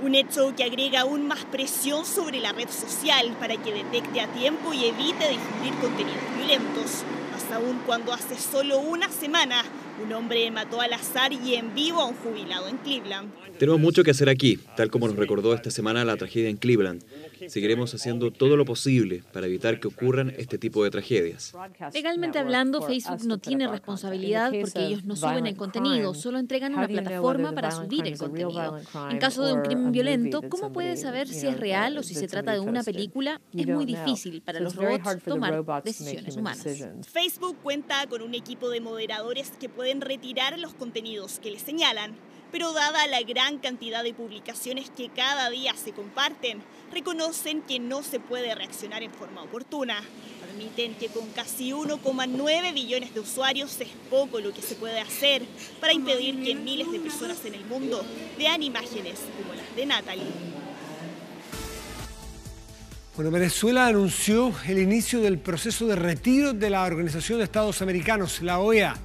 Un hecho que agrega aún más presión sobre la red social para que detecte a tiempo y evite difundir contenidos violentos. Más aún cuando hace solo una semana un hombre mató al azar y en vivo a un jubilado en Cleveland. Tenemos mucho que hacer aquí, tal como nos recordó esta semana la tragedia en Cleveland. Seguiremos haciendo todo lo posible para evitar que ocurran este tipo de tragedias. Legalmente hablando, Facebook no tiene responsabilidad porque ellos no suben el contenido, solo entregan una plataforma para subir el contenido. En caso de un crimen violento, ¿cómo puedes saber si es real o si se trata de una película? Es muy difícil para los robots tomar decisiones humanas. Facebook cuenta con un equipo de moderadores que pueden retirar los contenidos que les señalan, pero dada la gran cantidad de publicaciones que cada día se comparten, reconocen que no se puede reaccionar en forma oportuna. Admiten que con casi 1,9 billones de usuarios es poco lo que se puede hacer para impedir que miles de personas en el mundo vean imágenes como las de Natalie. Bueno, Venezuela anunció el inicio del proceso de retiro de la Organización de Estados Americanos, la OEA.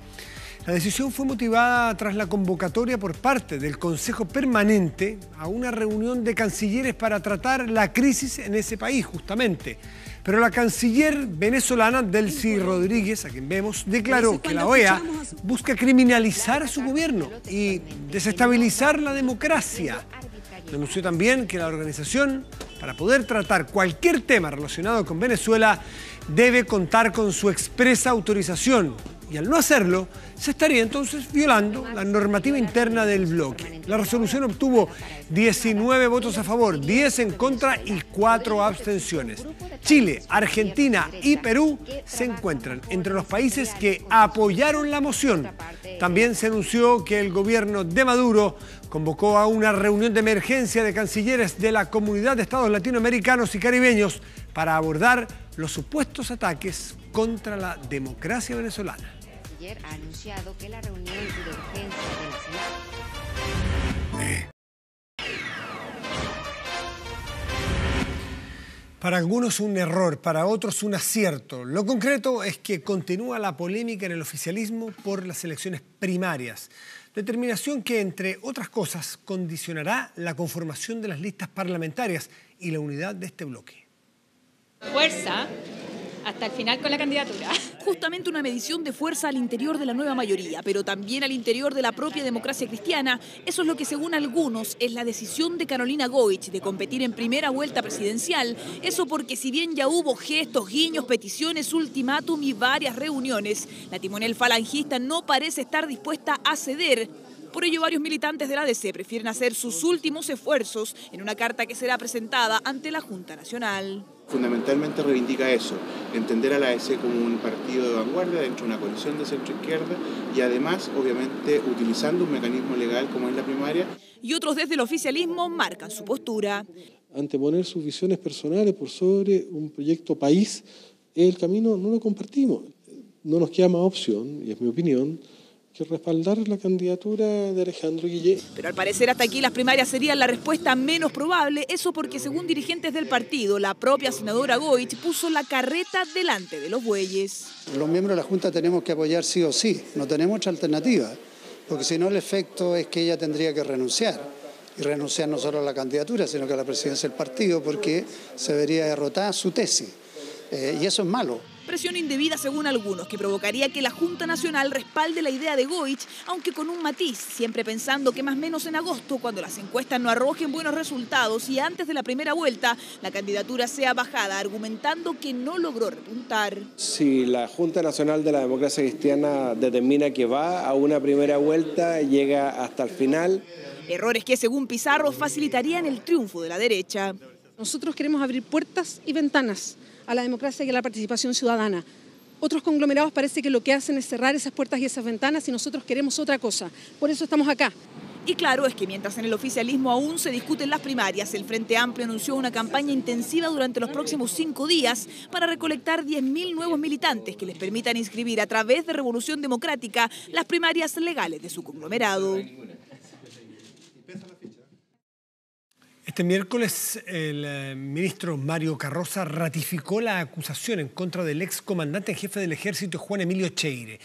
La decisión fue motivada tras la convocatoria por parte del Consejo Permanente a una reunión de cancilleres para tratar la crisis en ese país, justamente. Pero la canciller venezolana Delcy Rodríguez, a quien vemos, declaró que la OEA busca criminalizar a su gobierno y desestabilizar la democracia. Denunció también que la organización, para poder tratar cualquier tema relacionado con Venezuela, debe contar con su expresa autorización. Y al no hacerlo, se estaría entonces violando la normativa interna del bloque. La resolución obtuvo 19 votos a favor, 10 en contra y 4 abstenciones. Chile, Argentina y Perú se encuentran entre los países que apoyaron la moción. También se anunció que el gobierno de Maduro convocó a una reunión de emergencia de cancilleres de la Comunidad de Estados Latinoamericanos y Caribeños para abordar los supuestos ataques contra la democracia venezolana. Ha anunciado que la reunión de urgencia del Senado. Para algunos un error, para otros un acierto. Lo concreto es que continúa la polémica en el oficialismo por las elecciones primarias. Determinación que, entre otras cosas, condicionará la conformación de las listas parlamentarias y la unidad de este bloque. Fuerza hasta el final con la candidatura. Justamente una medición de fuerza al interior de la nueva mayoría, pero también al interior de la propia democracia cristiana. Eso es lo que, según algunos, es la decisión de Carolina Goich de competir en primera vuelta presidencial. Eso porque, si bien ya hubo gestos, guiños, peticiones, ultimátum y varias reuniones, la timonel falangista no parece estar dispuesta a ceder. Por ello, varios militantes de la ADC prefieren hacer sus últimos esfuerzos en una carta que será presentada ante la Junta Nacional. Fundamentalmente reivindica eso, entender a la ADC como un partido de vanguardia dentro de una coalición de centro-izquierda y además, obviamente, utilizando un mecanismo legal como es la primaria. Y otros desde el oficialismo marcan su postura. Anteponer sus visiones personales por sobre un proyecto país, el camino no lo compartimos. No nos queda más opción, y es mi opinión, que respaldar la candidatura de Alejandro Guillé. Pero al parecer hasta aquí las primarias serían la respuesta menos probable, eso porque según dirigentes del partido, la propia senadora Goich puso la carreta delante de los bueyes. Los miembros de la Junta tenemos que apoyar sí o sí, no tenemos otra alternativa, porque si no el efecto es que ella tendría que renunciar, y renunciar no solo a la candidatura, sino que a la presidencia del partido, porque se vería derrotada su tesis, y eso es malo. Presión indebida según algunos, que provocaría que la Junta Nacional respalde la idea de Goich, aunque con un matiz, siempre pensando que más o menos en agosto, cuando las encuestas no arrojen buenos resultados y antes de la primera vuelta, la candidatura sea bajada, argumentando que no logró repuntar. Si la Junta Nacional de la Democracia Cristiana determina que va a una primera vuelta, llega hasta el final. Errores que, según Pizarro, facilitarían el triunfo de la derecha. Nosotros queremos abrir puertas y ventanas a la democracia y a la participación ciudadana. Otros conglomerados parece que lo que hacen es cerrar esas puertas y esas ventanas y nosotros queremos otra cosa. Por eso estamos acá. Y claro es que mientras en el oficialismo aún se discuten las primarias, el Frente Amplio anunció una campaña intensiva durante los próximos 5 días para recolectar 10.000 nuevos militantes que les permitan inscribir a través de Revolución Democrática las primarias legales de su conglomerado. Este miércoles el ministro Mario Carroza ratificó la acusación en contra del excomandante en jefe del ejército Juan Emilio Cheire.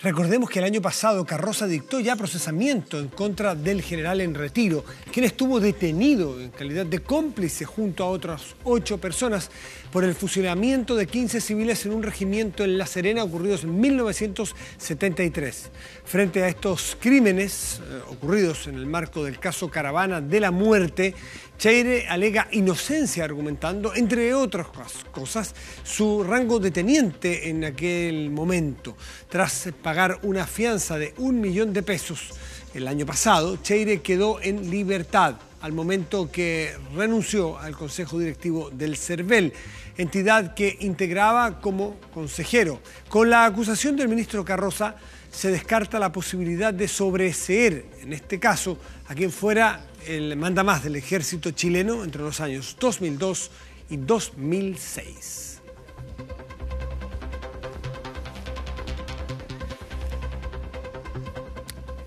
Recordemos que el año pasado Carroza dictó ya procesamiento en contra del general en retiro, quien estuvo detenido en calidad de cómplice junto a otras 8 personas por el fusilamiento de 15 civiles en un regimiento en La Serena ocurridos en 1973. Frente a estos crímenes ocurridos en el marco del caso Caravana de la Muerte, Cheire alega inocencia argumentando, entre otras cosas, su rango de teniente en aquel momento. Tras pagar una fianza de 1 millón de pesos el año pasado, Cheire quedó en libertad al momento que renunció al Consejo Directivo del CERVEL, entidad que integraba como consejero. Con la acusación del ministro Carroza se descarta la posibilidad de sobreseer, en este caso, a quien fuera el mandamás del ejército chileno entre los años 2002 y 2006.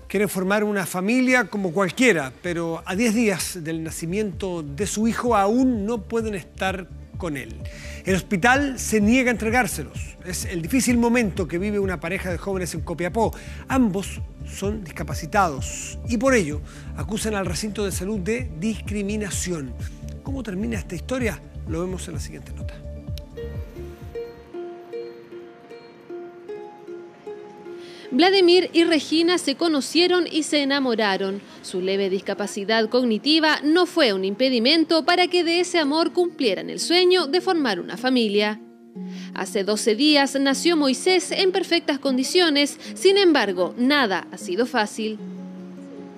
Quieren formar una familia como cualquiera, pero a 10 días del nacimiento de su hijo aún no pueden estar con él. El hospital se niega a entregárselos. Es el difícil momento que vive una pareja de jóvenes en Copiapó. Ambos son discapacitados y por ello acusan al recinto de salud de discriminación. ¿Cómo termina esta historia? Lo vemos en la siguiente nota. Vladimir y Regina se conocieron y se enamoraron. Su leve discapacidad cognitiva no fue un impedimento para que de ese amor cumplieran el sueño de formar una familia. Hace 12 días nació Moisés en perfectas condiciones, sin embargo, nada ha sido fácil.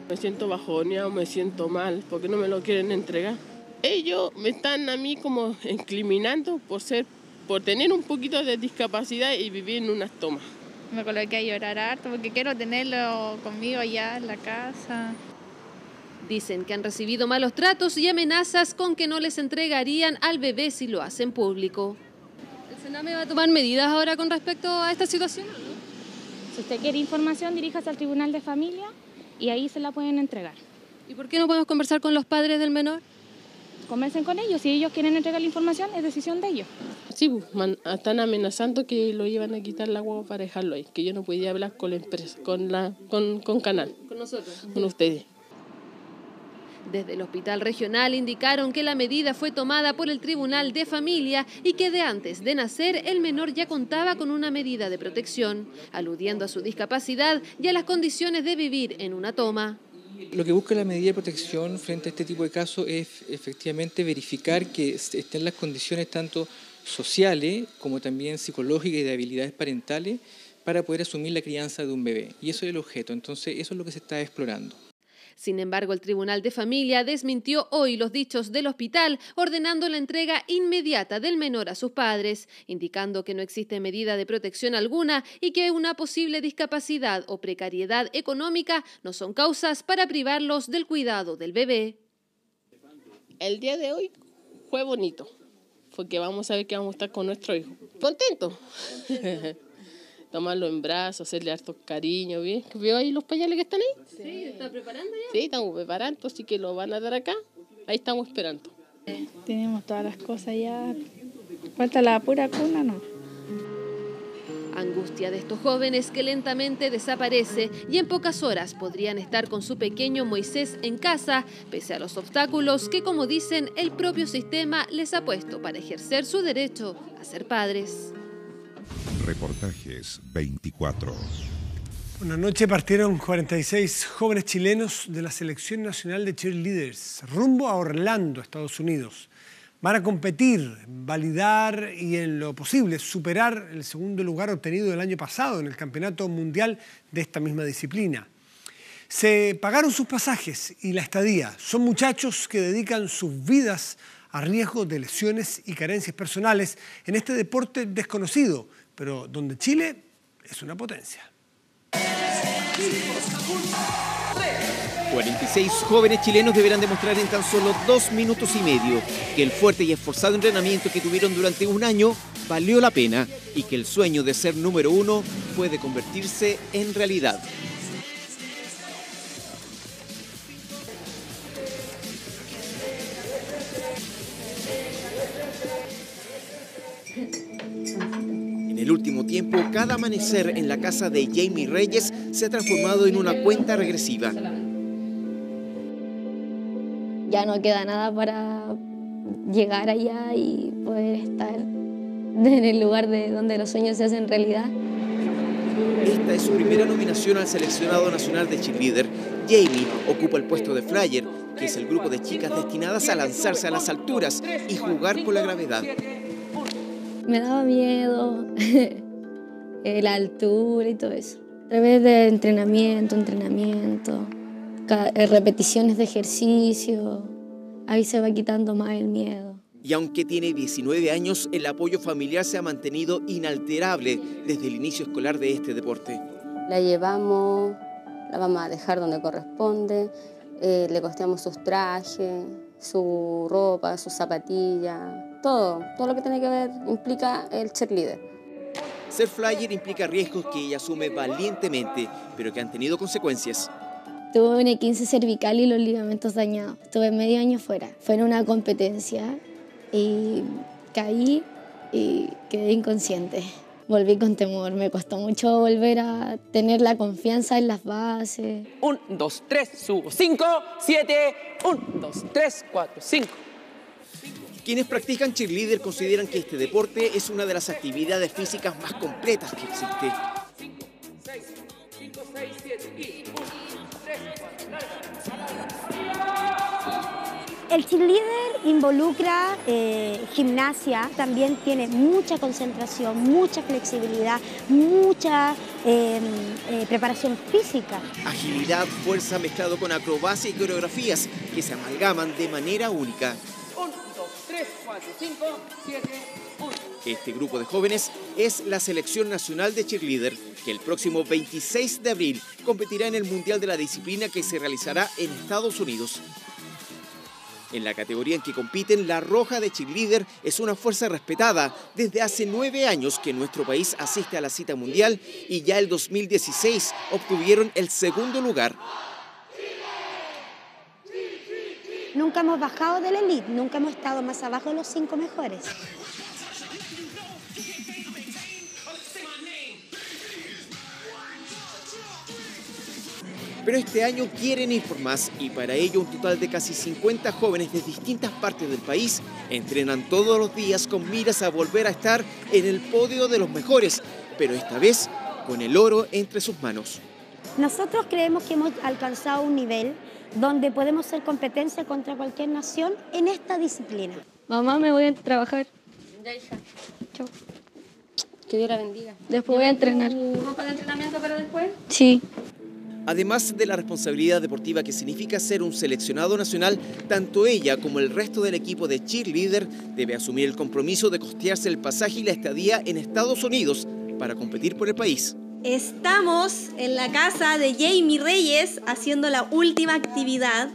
Me siento bajoneado, me siento mal, porque no me lo quieren entregar. Ellos me están a mí como incriminando por tener un poquito de discapacidad y vivir en unas tomas. Me coloqué a llorar harto porque quiero tenerlo conmigo allá en la casa. Dicen que han recibido malos tratos y amenazas con que no les entregarían al bebé si lo hacen público. ¿El Sename va a tomar medidas ahora con respecto a esta situación? Si usted quiere información, diríjase al Tribunal de Familia y ahí se la pueden entregar. ¿Y por qué no podemos conversar con los padres del menor? conversen con ellos. Si ellos quieren entregar la información, es decisión de ellos. Sí, están amenazando que lo iban a quitar la guagua para dejarlo ahí, que yo no podía hablar con la empresa, con Canal. ¿Con nosotros? Con ustedes. Desde el hospital regional indicaron que la medida fue tomada por el Tribunal de Familia y que de antes de nacer el menor ya contaba con una medida de protección, aludiendo a su discapacidad y a las condiciones de vivir en una toma. Lo que busca la medida de protección frente a este tipo de casos es efectivamente verificar que estén las condiciones tanto sociales como también psicológicas y de habilidades parentales para poder asumir la crianza de un bebé. Y eso es el objeto, entonces eso es lo que se está explorando. Sin embargo, el Tribunal de Familia desmintió hoy los dichos del hospital, ordenando la entrega inmediata del menor a sus padres, indicando que no existe medida de protección alguna y que una posible discapacidad o precariedad económica no son causas para privarlos del cuidado del bebé. El día de hoy fue bonito, porque vamos a ver que vamos a estar con nuestro hijo. Contento. Tomarlo en brazos, hacerle harto cariño, ¿bien? ¿Veo ahí los pañales que están ahí? Sí, ¿está preparando ya? Sí, estamos preparando, así que lo van a dar acá. Ahí estamos esperando. Tenemos todas las cosas ya. Falta la pura cuna, ¿no? Angustia de estos jóvenes que lentamente desaparece y en pocas horas podrían estar con su pequeño Moisés en casa, pese a los obstáculos que, como dicen, el propio sistema les ha puesto para ejercer su derecho a ser padres. Reportajes 24. Anoche partieron 46 jóvenes chilenos de la Selección Nacional de Cheerleaders rumbo a Orlando, Estados Unidos. Van a competir, validar y en lo posible superar el segundo lugar obtenido el año pasado en el Campeonato Mundial de esta misma disciplina. Se pagaron sus pasajes y la estadía. Son muchachos que dedican sus vidas a riesgo de lesiones y carencias personales en este deporte desconocido, pero donde Chile es una potencia. 46 jóvenes chilenos deberán demostrar en tan solo 2 minutos y medio que el fuerte y esforzado entrenamiento que tuvieron durante un año valió la pena y que el sueño de ser número 1 puede convertirse en realidad. En el último tiempo, cada amanecer en la casa de Jamie Reyes se ha transformado en una cuenta regresiva. Ya no queda nada para llegar allá y poder estar en el lugar de donde los sueños se hacen realidad. Esta es su primera nominación al seleccionado nacional de cheerleader. Jamie ocupa el puesto de flyer, que es el grupo de chicas destinadas a lanzarse a las alturas y jugar con la gravedad. Me daba miedo la altura y todo eso. A través de entrenamiento, repeticiones de ejercicio, ahí se va quitando más el miedo. Y aunque tiene 19 años, el apoyo familiar se ha mantenido inalterable desde el inicio escolar de este deporte. La llevamos, la vamos a dejar donde corresponde, le costeamos sus trajes, su ropa, sus zapatillas, todo lo que tiene que ver implica el cheerleader. Ser flyer implica riesgos que ella asume valientemente, pero que han tenido consecuencias. Tuve una 15 cervical y los ligamentos dañados. Estuve medio año fuera. Fue en una competencia y caí y quedé inconsciente. Volví con temor. Me costó mucho volver a tener la confianza en las bases. 1, 2, 3, subo. 5, 7, 1, 2, 3, 4, 5. Quienes practican cheerleader consideran que este deporte es una de las actividades físicas más completas que existe. 5, 6, 5, 6, 7 y 1, 3, 4, El cheerleader involucra gimnasia, también tiene mucha concentración, mucha flexibilidad, mucha preparación física. Agilidad, fuerza mezclado con acrobacia y coreografías que se amalgaman de manera única. 1, 2, 3, 4, 5, 7, 1. Este grupo de jóvenes es la Selección Nacional de Cheerleader, que el próximo 26 de abril competirá en el Mundial de la disciplina que se realizará en Estados Unidos. En la categoría en que compiten, la Roja de Cheerleader es una fuerza respetada. Desde hace 9 años que nuestro país asiste a la cita mundial y ya el 2016 obtuvieron el segundo lugar. nunca hemos bajado de la elite, nunca hemos estado más abajo de los 5 mejores. Pero este año quieren ir por más y para ello un total de casi 50 jóvenes de distintas partes del país entrenan todos los días con miras a volver a estar en el podio de los mejores, pero esta vez con el oro entre sus manos. Nosotros creemos que hemos alcanzado un nivel donde podemos ser competencia contra cualquier nación en esta disciplina. Mamá, me voy a trabajar. Ya, hija. Chau. Que Dios la bendiga. Después voy a entrenar. ¿Vamos para el entrenamiento para después? Sí. Además de la responsabilidad deportiva que significa ser un seleccionado nacional, tanto ella como el resto del equipo de cheerleader debe asumir el compromiso de costearse el pasaje y la estadía en Estados Unidos para competir por el país. Estamos en la casa de Jamie Reyes haciendo la última actividad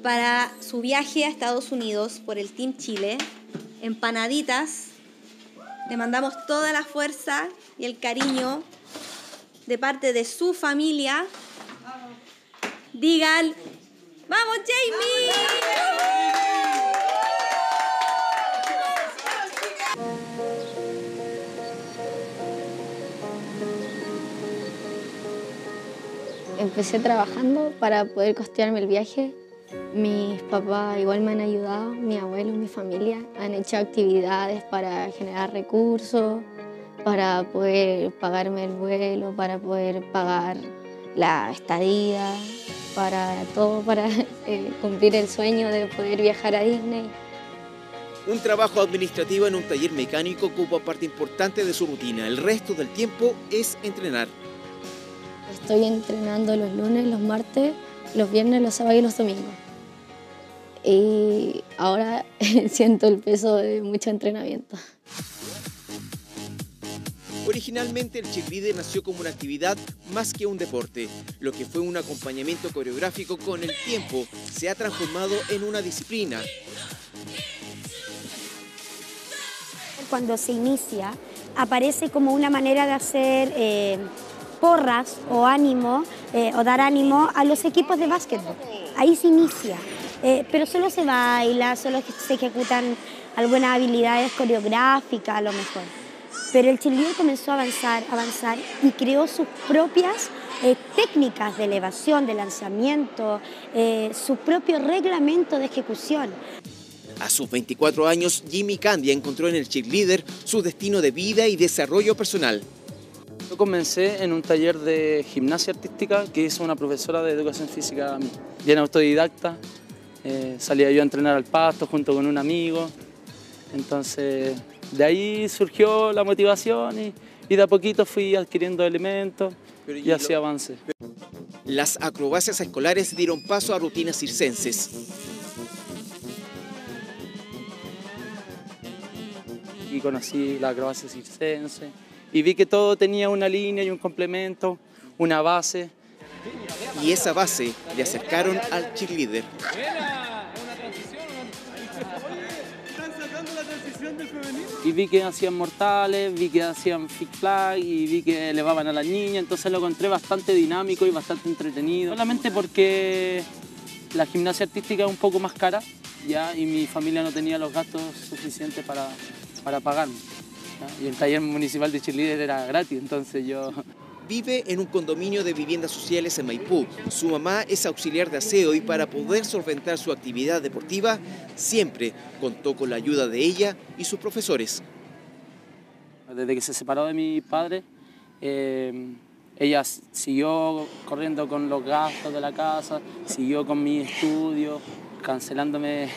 para su viaje a Estados Unidos por el Team Chile. Empanaditas. Le mandamos toda la fuerza y el cariño de parte de su familia. Digan, ¡vamos, Jamie! Empecé trabajando para poder costearme el viaje. Mis papás igual me han ayudado, mi abuelo, mi familia han hecho actividades para generar recursos, para poder pagarme el vuelo, para poder pagar la estadía, para todo, para cumplir el sueño de poder viajar a Disney. Un trabajo administrativo en un taller mecánico ocupa parte importante de su rutina. El resto del tiempo es entrenar. Estoy entrenando los lunes, los martes, los viernes, los sábados y los domingos. Y ahora siento el peso de mucho entrenamiento. Originalmente el cheerleader nació como una actividad más que un deporte. Lo que fue un acompañamiento coreográfico con el tiempo se ha transformado en una disciplina. Cuando se inicia, aparece como una manera de hacer porras o ánimo, o dar ánimo a los equipos de básquetbol. Ahí se inicia, pero solo se baila, solo se ejecutan algunas habilidades coreográficas a lo mejor. Pero el cheerleader comenzó a avanzar y creó sus propias técnicas de elevación, de lanzamiento, su propio reglamento de ejecución. A sus 24 años, Jimmy Candia encontró en el cheerleader su destino de vida y desarrollo personal. Yo comencé en un taller de gimnasia artística que hizo una profesora de educación física a mí. Bien autodidacta, salía yo a entrenar al pasto junto con un amigo. Entonces, de ahí surgió la motivación y de a poquito fui adquiriendo elementos y así avancé. Las acrobacias escolares dieron paso a rutinas circenses. Y conocí la acrobacia circense y vi que todo tenía una línea y un complemento, una base. Y esa base le acercaron al cheerleader. Y vi que hacían mortales, vi que hacían flick flag y vi que elevaban a la niña, entonces lo encontré bastante dinámico y bastante entretenido. Solamente porque la gimnasia artística es un poco más cara, ¿ya? Y mi familia no tenía los gastos suficientes para pagarme, ¿ya? Y el taller municipal de cheerleader era gratis, entonces yo... Vive en un condominio de viviendas sociales en Maipú. Su mamá es auxiliar de aseo y para poder solventar su actividad deportiva, siempre contó con la ayuda de ella y sus profesores. Desde que se separó de mi padre, ella siguió corriendo con los gastos de la casa, siguió con mi estudio, cancelándome...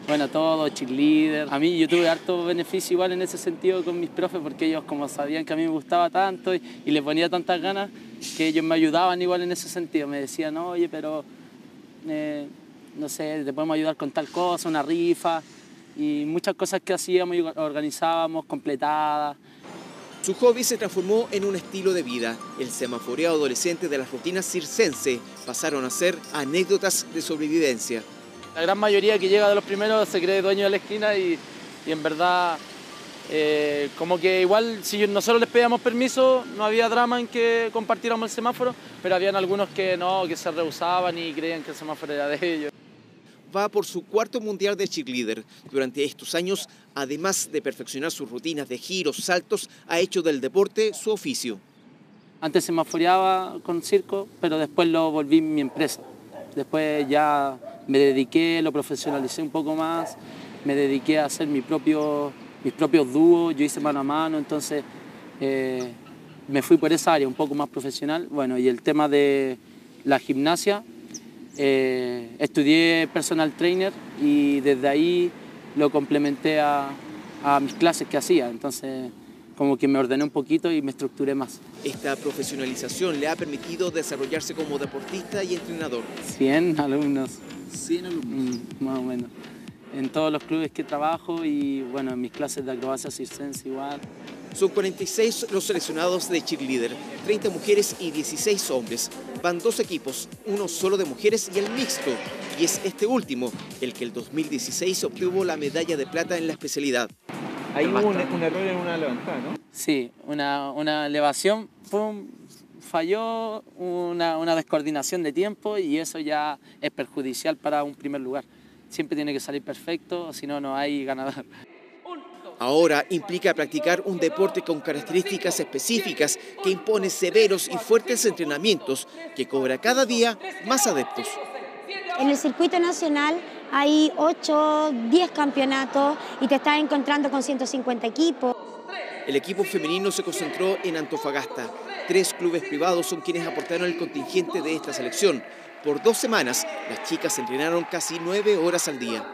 Bueno, todo, cheerleader. A mí yo tuve harto beneficio igual en ese sentido con mis profes porque ellos como sabían que a mí me gustaba tanto y les ponía tantas ganas que ellos me ayudaban igual en ese sentido. Me decían, oye, pero no sé, te podemos ayudar con tal cosa, una rifa y muchas cosas que hacíamos y organizábamos, completadas. Su hobby se transformó en un estilo de vida. El semaforeado adolescente de las rutinas circense pasaron a ser anécdotas de sobrevivencia. La gran mayoría que llega de los primeros se cree dueño de la esquina y en verdad como que igual si nosotros les pedíamos permiso no había drama en que compartiéramos el semáforo, pero habían algunos que no, que se rehusaban y creían que el semáforo era de ellos. va por su cuarto mundial de cheerleader. Durante estos años, además de perfeccionar sus rutinas de giros, saltos, ha hecho del deporte su oficio. Antes se me aforeaba con circo, pero después lo volví mi empresa. Después ya me dediqué, lo profesionalicé un poco más, me dediqué a hacer mis propios dúos, yo hice mano a mano, entonces me fui por esa área un poco más profesional. Bueno, y el tema de la gimnasia, estudié personal trainer y desde ahí lo complementé a mis clases que hacía, entonces como que me ordené un poquito y me estructuré más. Esta profesionalización le ha permitido desarrollarse como deportista y entrenador. 100 alumnos. 100 alumnos. Más o menos. En todos los clubes que trabajo y bueno, en mis clases de acrobacia circense igual. Son 46 los seleccionados de cheerleader, 30 mujeres y 16 hombres. Van 2 equipos, uno solo de mujeres y el mixto. Y es este último el que el 2016 obtuvo la medalla de plata en la especialidad. Ahí hubo un error en una levantada, ¿no? Sí, una elevación, pum, falló, una descoordinación de tiempo y eso ya es perjudicial para un primer lugar. Siempre tiene que salir perfecto, si no, no hay ganador. Ahora implica practicar un deporte con características específicas que impone severos y fuertes entrenamientos que cobra cada día más adeptos. En el circuito nacional hay 8, 10 campeonatos y te estás encontrando con 150 equipos. El equipo femenino se concentró en Antofagasta. 3 clubes privados son quienes aportaron el contingente de esta selección. Por 2 semanas, las chicas entrenaron casi 9 horas al día.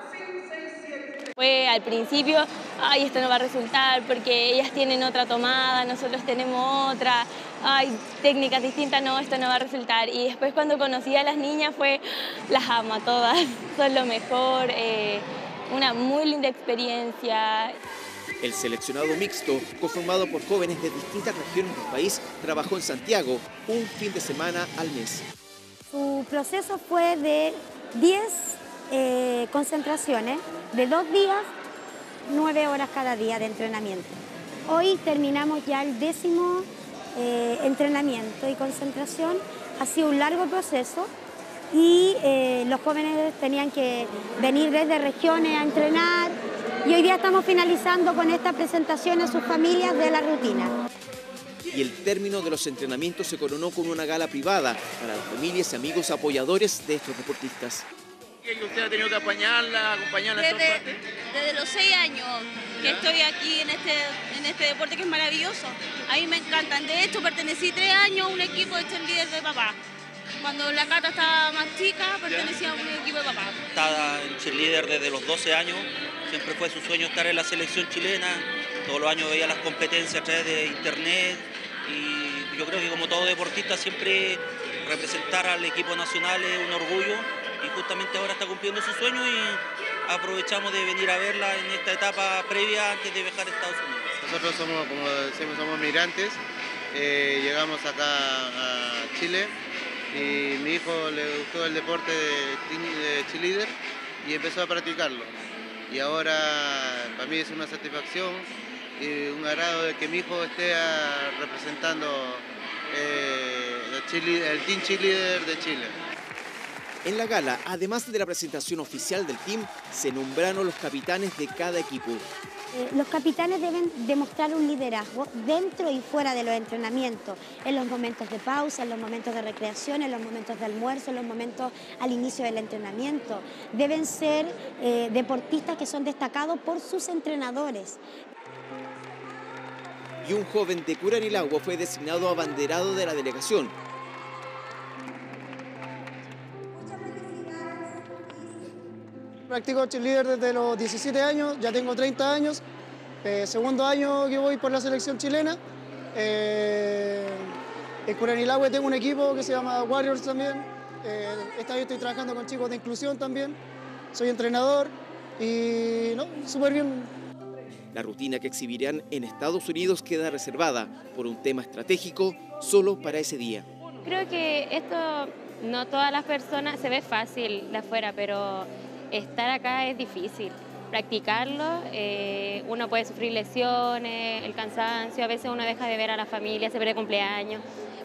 Fue al principio, ay, esto no va a resultar porque ellas tienen otra tomada, nosotros tenemos otra, ay, técnicas distintas, no, esto no va a resultar. Y después cuando conocí a las niñas las amo a todas, son lo mejor, una muy linda experiencia. El seleccionado mixto, conformado por jóvenes de distintas regiones del país, trabajó en Santiago un fin de semana al mes. Su proceso fue de 10 concentraciones, de 2 días, 9 horas cada día de entrenamiento. Hoy terminamos ya el 10º entrenamiento y concentración. Ha sido un largo proceso y los jóvenes tenían que venir desde regiones a entrenar y hoy día estamos finalizando con esta presentación a sus familias de la rutina. Y el término de los entrenamientos se coronó con una gala privada para las familias y amigos apoyadores de estos deportistas. ¿Y usted ha tenido que acompañarla en todas partes? Desde los 6 años que estoy aquí en este deporte que es maravilloso. A mí me encantan. De hecho, pertenecí 3 años a un equipo de cheerleader de papá. Cuando la Cata estaba más chica, pertenecía a un equipo de papá. Estaba en cheerleader desde los 12 años. Siempre fue su sueño estar en la selección chilena. Todos los años veía las competencias a través de internet. Y yo creo que como todo deportista siempre representar al equipo nacional es un orgullo. Y justamente ahora está cumpliendo su sueño y aprovechamos de venir a verla en esta etapa previa antes de viajar a Estados Unidos. Nosotros somos, como decimos, somos migrantes, llegamos acá a Chile y mi hijo le gustó el deporte de cheerleader y empezó a practicarlo. Y ahora para mí es una satisfacción y un agrado de que mi hijo esté representando el Team Cheerleader de Chile. En la gala, además de la presentación oficial del team, se nombraron los capitanes de cada equipo. Los capitanes deben demostrar un liderazgo dentro y fuera de los entrenamientos, en los momentos de pausa, en los momentos de recreación, en los momentos de almuerzo, en los momentos al inicio del entrenamiento. Deben ser deportistas que son destacados por sus entrenadores. Y un joven de Curanilagua fue designado abanderado de la delegación. Practico cheerleader desde los 17 años, ya tengo 30 años, segundo año que voy por la selección chilena. En Curanilagua tengo un equipo que se llama Warriors también. Este año estoy trabajando con chicos de inclusión también. Soy entrenador y no, súper bien. La rutina que exhibirán en Estados Unidos queda reservada por un tema estratégico solo para ese día. Creo que esto no todas las personas, se ve fácil de afuera, pero estar acá es difícil. Practicarlo, uno puede sufrir lesiones, el cansancio, a veces uno deja de ver a la familia, se pierde cumpleaños,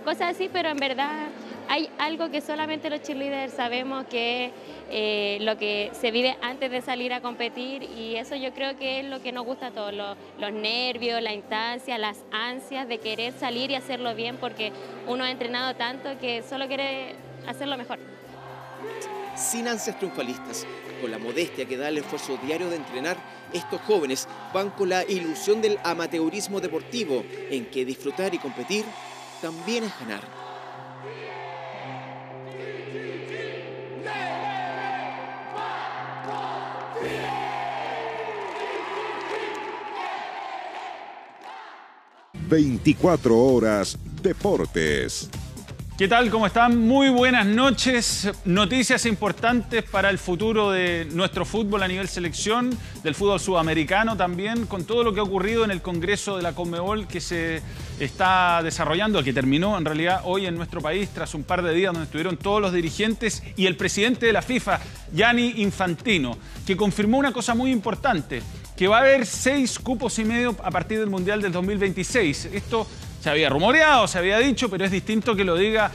cosas así, pero en verdad hay algo que solamente los cheerleaders sabemos, que es lo que se vive antes de salir a competir, y eso yo creo que es lo que nos gusta a todos, los nervios, la instancia, las ansias de querer salir y hacerlo bien, porque uno ha entrenado tanto que solo quiere hacerlo mejor. Sin ansias triunfalistas, con la modestia que da el esfuerzo diario de entrenar, estos jóvenes van con la ilusión del amateurismo deportivo, en que disfrutar y competir también es ganar. ...24 horas Deportes. ¿Qué tal? ¿Cómo están? Muy buenas noches. Noticias importantes para el futuro de nuestro fútbol a nivel selección, del fútbol sudamericano también, con todo lo que ha ocurrido en el Congreso de la Conmebol que se está desarrollando, que terminó en realidad hoy en nuestro país tras un par de días donde estuvieron todos los dirigentes y el presidente de la FIFA, Gianni Infantino, que confirmó una cosa muy importante, que va a haber 6 cupos y medio a partir del Mundial del 2026. Esto se había rumoreado, se había dicho, pero es distinto que lo diga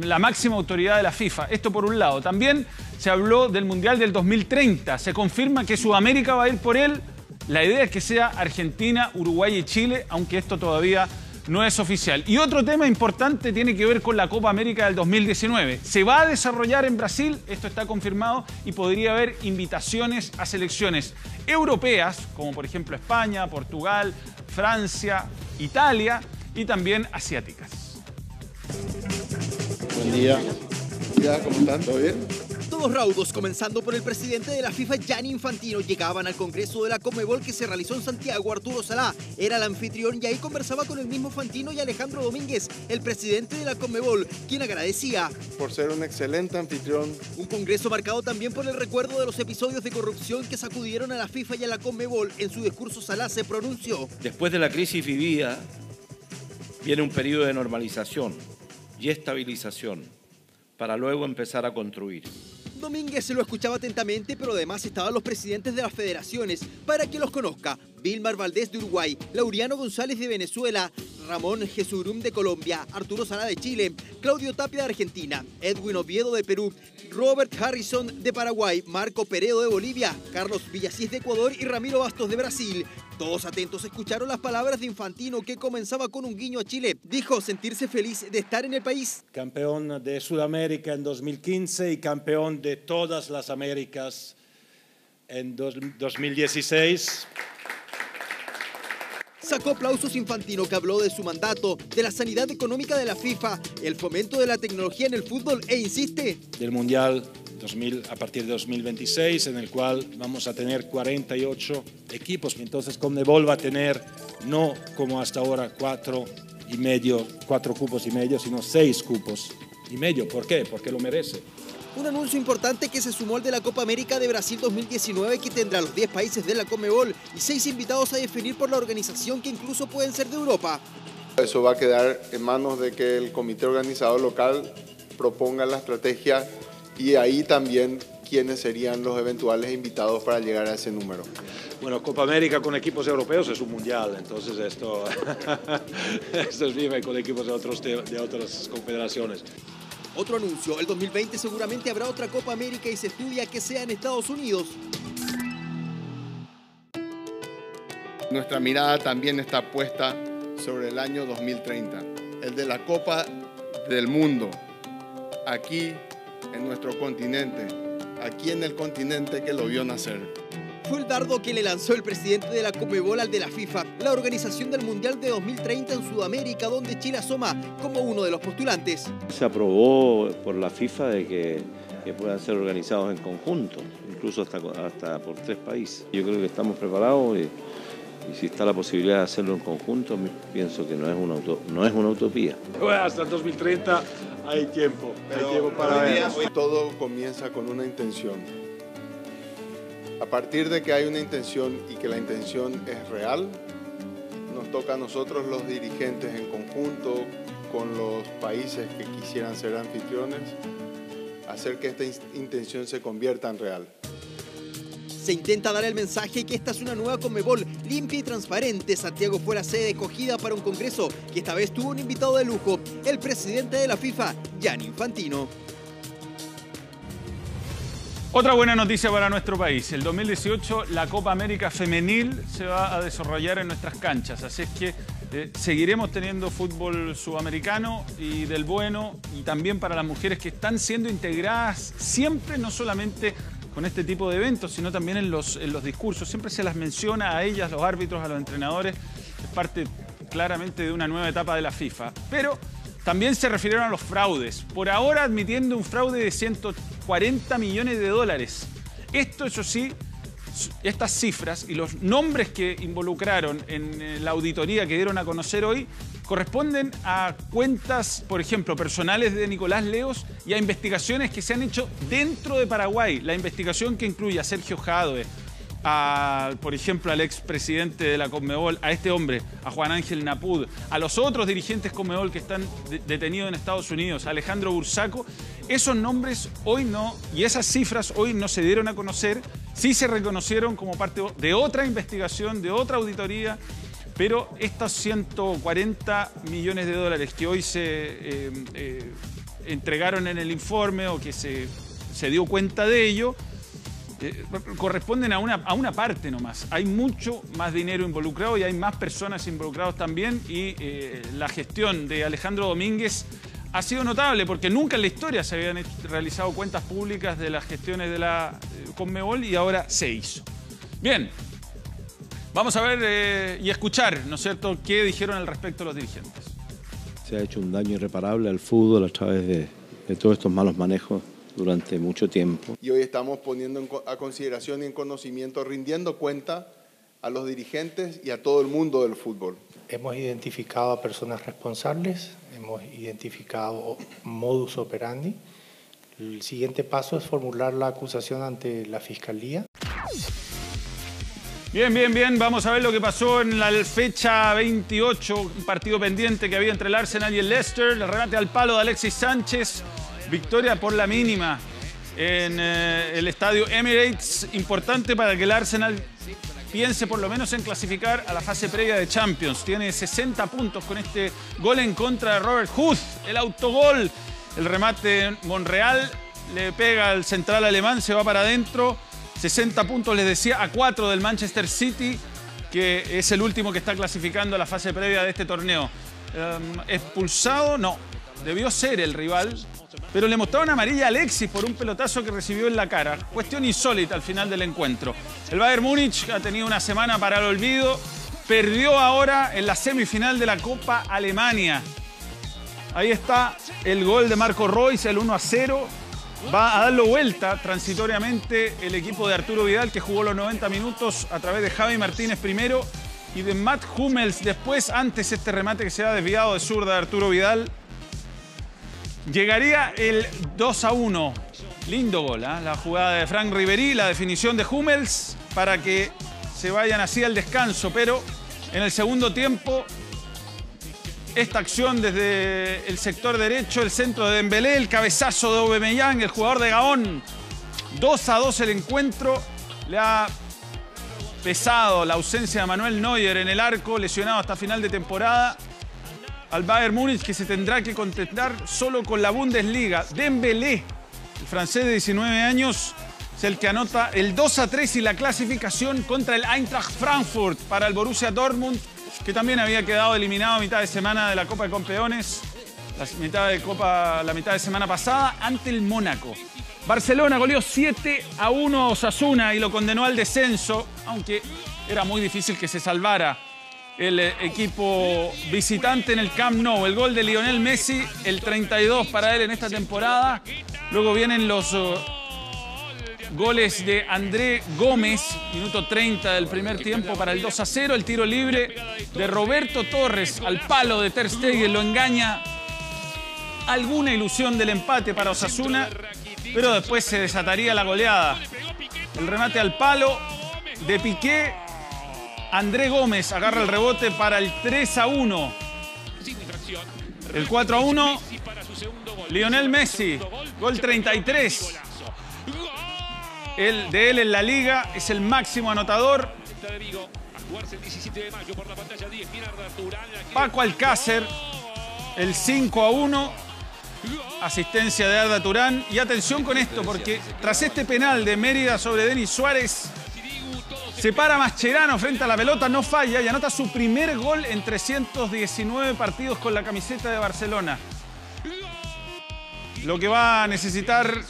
la máxima autoridad de la FIFA. Esto por un lado. También se habló del Mundial del 2030. Se confirma que Sudamérica va a ir por él. La idea es que sea Argentina, Uruguay y Chile, aunque esto todavía no es oficial. Y otro tema importante tiene que ver con la Copa América del 2019. Se va a desarrollar en Brasil, esto está confirmado, y podría haber invitaciones a selecciones europeas, como por ejemplo España, Portugal, Francia, Italia, y también asiáticas. Buen día. ¿Cómo están? ¿Todo bien? Todos raudos, comenzando por el presidente de la FIFA, Gianni Infantino, llegaban al Congreso de la Conmebol que se realizó en Santiago. Arturo Salá era el anfitrión y ahí conversaba con el mismo Infantino y Alejandro Domínguez, el presidente de la Conmebol, quien agradecía por ser un excelente anfitrión. Un congreso marcado también por el recuerdo de los episodios de corrupción que sacudieron a la FIFA y a la Conmebol. En su discurso, Salá se pronunció. Después de la crisis vivida, viene un periodo de normalización y estabilización para luego empezar a construir. Domínguez se lo escuchaba atentamente, pero además estaban los presidentes de las federaciones para que los conozca. Vilmar Valdés de Uruguay, Laureano González de Venezuela, Ramón Jesurum de Colombia, Arturo Salá de Chile, Claudio Tapia de Argentina, Edwin Oviedo de Perú, Robert Harrison de Paraguay, Marco Peredo de Bolivia, Carlos Villasís de Ecuador y Ramiro Bastos de Brasil. Todos atentos escucharon las palabras de Infantino, que comenzaba con un guiño a Chile. Dijo sentirse feliz de estar en el país. Campeón de Sudamérica en 2015 y campeón de todas las Américas en 2016. Sacó aplausos Infantino, que habló de su mandato, de la sanidad económica de la FIFA, el fomento de la tecnología en el fútbol e insiste del Mundial a partir de 2026, en el cual vamos a tener 48 equipos. Entonces Conmebol va a tener, no como hasta ahora, 4 cupos y medio, sino 6 cupos y medio. ¿Por qué? Porque lo merece. Un anuncio importante que se sumó al de la Copa América de Brasil 2019, que tendrá los 10 países de la Conmebol y 6 invitados a definir por la organización, que incluso pueden ser de Europa. Eso va a quedar en manos de que el comité organizador local proponga la estrategia y ahí también quiénes serían los eventuales invitados para llegar a ese número. Bueno, Copa América con equipos europeos es un mundial, entonces esto es vive con equipos de otras confederaciones. Otro anuncio, el 2020 seguramente habrá otra Copa América y se estudia que sea en Estados Unidos. Nuestra mirada también está puesta sobre el año 2030, el de la Copa del Mundo, aquí en nuestro continente, aquí en el continente que lo vio nacer. Fue el dardo que le lanzó el presidente de la Conmebol al de la FIFA, la organización del Mundial de 2030 en Sudamérica, donde Chile asoma como uno de los postulantes. Se aprobó por la FIFA de que puedan ser organizados en conjunto, incluso hasta por 3 países. Yo creo que estamos preparados y si está la posibilidad de hacerlo en conjunto, pienso que no es una utopía. Bueno, hasta el 2030 hay tiempo, para ver. Todo comienza con una intención. A partir de que hay una intención y que la intención es real, nos toca a nosotros los dirigentes en conjunto con los países que quisieran ser anfitriones, hacer que esta intención se convierta en real. Se intenta dar el mensaje que esta es una nueva Conmebol limpia y transparente. Santiago fue la sede escogida para un congreso que esta vez tuvo un invitado de lujo, el presidente de la FIFA, Gianni Infantino. Otra buena noticia para nuestro país. El 2018 la Copa América Femenil se va a desarrollar en nuestras canchas. Así es que seguiremos teniendo fútbol sudamericano y del bueno, y también para las mujeres que están siendo integradas siempre, no solamente con este tipo de eventos, sino también en los discursos. Siempre se las menciona a ellas, los árbitros, a los entrenadores. Es parte claramente de una nueva etapa de la FIFA. Pero también se refirieron a los fraudes. Por ahora admitiendo un fraude de 140 millones de dólares. Esto, eso sí, estas cifras y los nombres que involucraron en la auditoría que dieron a conocer hoy corresponden a cuentas, por ejemplo, personales de Nicolás Leos y a investigaciones que se han hecho dentro de Paraguay. La investigación que incluye a Sergio Jadwe, por ejemplo, al expresidente de la Conmebol, a este hombre, a Juan Ángel Napud, a los otros dirigentes Conmebol que están detenidos en Estados Unidos, a Alejandro Bursaco. Esos nombres hoy no, y esas cifras hoy no se dieron a conocer, sí se reconocieron como parte de otra investigación, de otra auditoría, pero estos 140 millones de dólares que hoy se entregaron en el informe o que se dio cuenta de ello, corresponden a una parte nomás. Hay mucho más dinero involucrado y hay más personas involucradas también, y la gestión de Alejandro Domínguez ha sido notable porque nunca en la historia se habían realizado cuentas públicas de las gestiones de la Conmebol y ahora se hizo. Bien, vamos a ver y escuchar, ¿no es cierto?, qué dijeron al respecto los dirigentes. Se ha hecho un daño irreparable al fútbol a través de todos estos malos manejos durante mucho tiempo. Y hoy estamos poniendo a consideración y en conocimiento, rindiendo cuenta a los dirigentes y a todo el mundo del fútbol. Hemos identificado a personas responsables, hemos identificado modus operandi. El siguiente paso es formular la acusación ante la Fiscalía. Bien. Vamos a ver lo que pasó en la fecha 28, un partido pendiente que había entre el Arsenal y el Leicester. El remate al palo de Alexis Sánchez. Victoria por la mínima en el estadio Emirates. Importante para que el Arsenal piense por lo menos en clasificar a la fase previa de Champions. Tiene 60 puntos con este gol en contra de Robert Huth. El autogol, el remate en Monreal, le pega al central alemán, se va para adentro. 60 puntos, les decía, a 4 del Manchester City, que es el último que está clasificando a la fase previa de este torneo. Expulsado, no, debió ser el rival, pero le mostraron amarilla a Alexis por un pelotazo que recibió en la cara. Cuestión insólita al final del encuentro. El Bayern Múnich ha tenido una semana para el olvido. Perdió ahora en la semifinal de la Copa Alemania. Ahí está el gol de Marco Reus, el 1-0. Va a darlo vuelta transitoriamente el equipo de Arturo Vidal, que jugó los 90 minutos a través de Javi Martínez primero y de Matt Hummels después. Antes este remate que se ha desviado de zurda de Arturo Vidal. Llegaría el 2-1. Lindo gol, ¿eh? La jugada de Frank Ribéry, la definición de Hummels para que se vayan así al descanso. Pero en el segundo tiempo, esta acción desde el sector derecho, el centro de Dembélé, el cabezazo de Aubameyang, el jugador de Gabón. 2-2 el encuentro. Le ha pesado la ausencia de Manuel Neuer en el arco, lesionado hasta final de temporada, al Bayern Múnich, que se tendrá que contentar solo con la Bundesliga. Dembélé, el francés de 19 años, es el que anota el 2-3 y la clasificación contra el Eintracht Frankfurt para el Borussia Dortmund, que también había quedado eliminado a mitad de semana de la Copa de Campeones, la mitad de semana pasada, ante el Mónaco. Barcelona goleó 7-1 a Osasuna y lo condenó al descenso, aunque era muy difícil que se salvara el equipo visitante en el Camp Nou. El gol de Lionel Messi, el 32 para él en esta temporada. Luego vienen los goles de André Gómez, minuto 30 del primer tiempo para el 2-0. El tiro libre de Roberto Torres al palo de Ter Stegen lo engaña. Alguna ilusión del empate para Osasuna, pero después se desataría la goleada. El remate al palo de Piqué. André Gómez agarra el rebote para el 3-1. El 4-1. Lionel Messi, gol 33. de él en la liga, es el máximo anotador. Paco Alcácer, el 5-1, asistencia de Arda Turán. Y atención con esto, porque tras este penal de Mérida sobre Denis Suárez, se para Mascherano frente a la pelota, no falla y anota su primer gol en 319 partidos con la camiseta de Barcelona. Lo que va a necesitar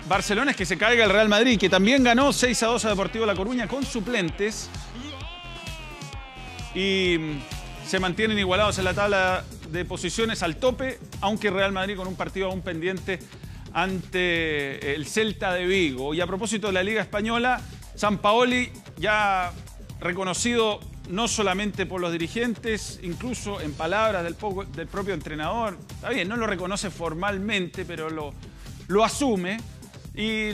Barcelona es que se caiga el Real Madrid, que también ganó 6-2 a Deportivo La Coruña con suplentes. Y se mantienen igualados en la tabla de posiciones al tope, aunque Real Madrid con un partido aún pendiente ante el Celta de Vigo. Y a propósito de la Liga Española, Sampaoli ya reconocido no solamente por los dirigentes, incluso en palabras del propio entrenador. Está bien, no lo reconoce formalmente, pero lo asume. Y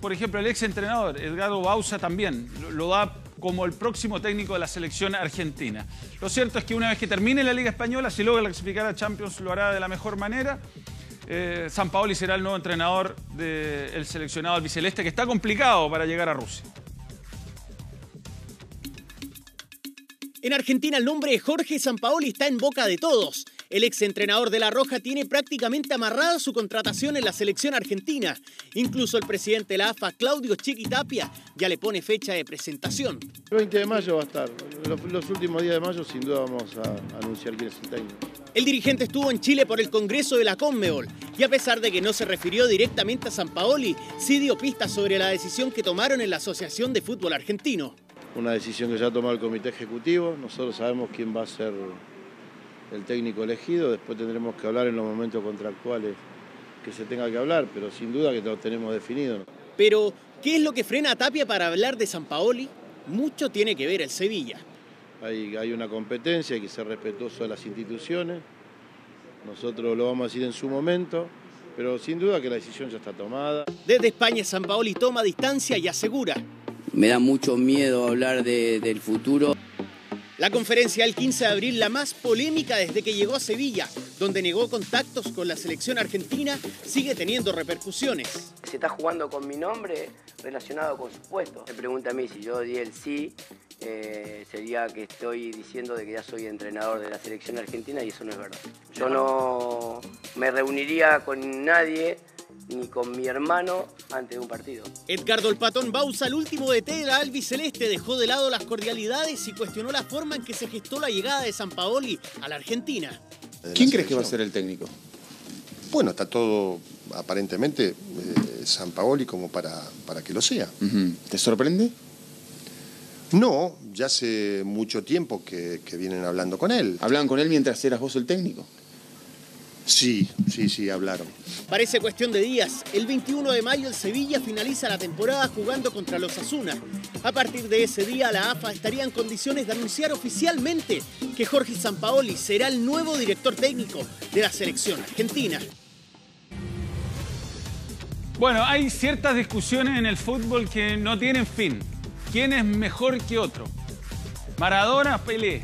por ejemplo, el ex entrenador Edgardo Bauza también lo da como el próximo técnico de la selección argentina. Lo cierto es que una vez que termine la Liga Española, si logra clasificar a Champions, lo hará de la mejor manera. Sampaoli será el nuevo entrenador del seleccionado albiceleste, que está complicado para llegar a Rusia. En Argentina el nombre de Jorge Sampaoli está en boca de todos. El exentrenador de La Roja tiene prácticamente amarrada su contratación en la selección argentina. Incluso el presidente de la AFA, Claudio Chiqui Tapia, ya le pone fecha de presentación. El 20 de mayo va a estar. Los últimos días de mayo sin duda vamos a anunciar quién es el técnico. El dirigente estuvo en Chile por el Congreso de la Conmebol y a pesar de que no se refirió directamente a Sampaoli, sí dio pistas sobre la decisión que tomaron en la Asociación de Fútbol Argentino. Una decisión que ya ha tomado el Comité Ejecutivo. Nosotros sabemos quién va a ser el técnico elegido. Después tendremos que hablar en los momentos contractuales que se tenga que hablar, pero sin duda que lo tenemos definido. Pero, ¿qué es lo que frena a Tapia para hablar de Sampaoli? Mucho tiene que ver el Sevilla. Hay una competencia, hay que ser respetuoso de las instituciones. Nosotros lo vamos a decir en su momento, pero sin duda que la decisión ya está tomada. Desde España, Sampaoli toma distancia y asegura: me da mucho miedo hablar del futuro. La conferencia del 15 de abril, la más polémica desde que llegó a Sevilla, donde negó contactos con la selección argentina, sigue teniendo repercusiones. Se está jugando con mi nombre relacionado con su puesto. Me pregunta a mí si yo di el sí, sería que estoy diciendo de que ya soy entrenador de la selección argentina y eso no es verdad. Yo no me reuniría con nadie ni con mi hermano antes de un partido. Edgardo el Patón Bauza, el último DT de la albiceleste, dejó de lado las cordialidades y cuestionó la forma en que se gestó la llegada de Sampaoli a la Argentina. ¿Quién crees que va a ser el técnico? Bueno, está todo aparentemente Sampaoli como para que lo sea. ¿Te sorprende? No, ya hace mucho tiempo que vienen hablando con él. ¿Hablaban con él mientras eras vos el técnico? Sí, hablaron. Parece cuestión de días. El 21 de mayo el Sevilla finaliza la temporada jugando contra los Osasuna. A partir de ese día la AFA estaría en condiciones de anunciar oficialmente que Jorge Sampaoli será el nuevo director técnico de la selección argentina. Bueno, hay ciertas discusiones en el fútbol que no tienen fin. ¿Quién es mejor que otro? Maradona, Pelé,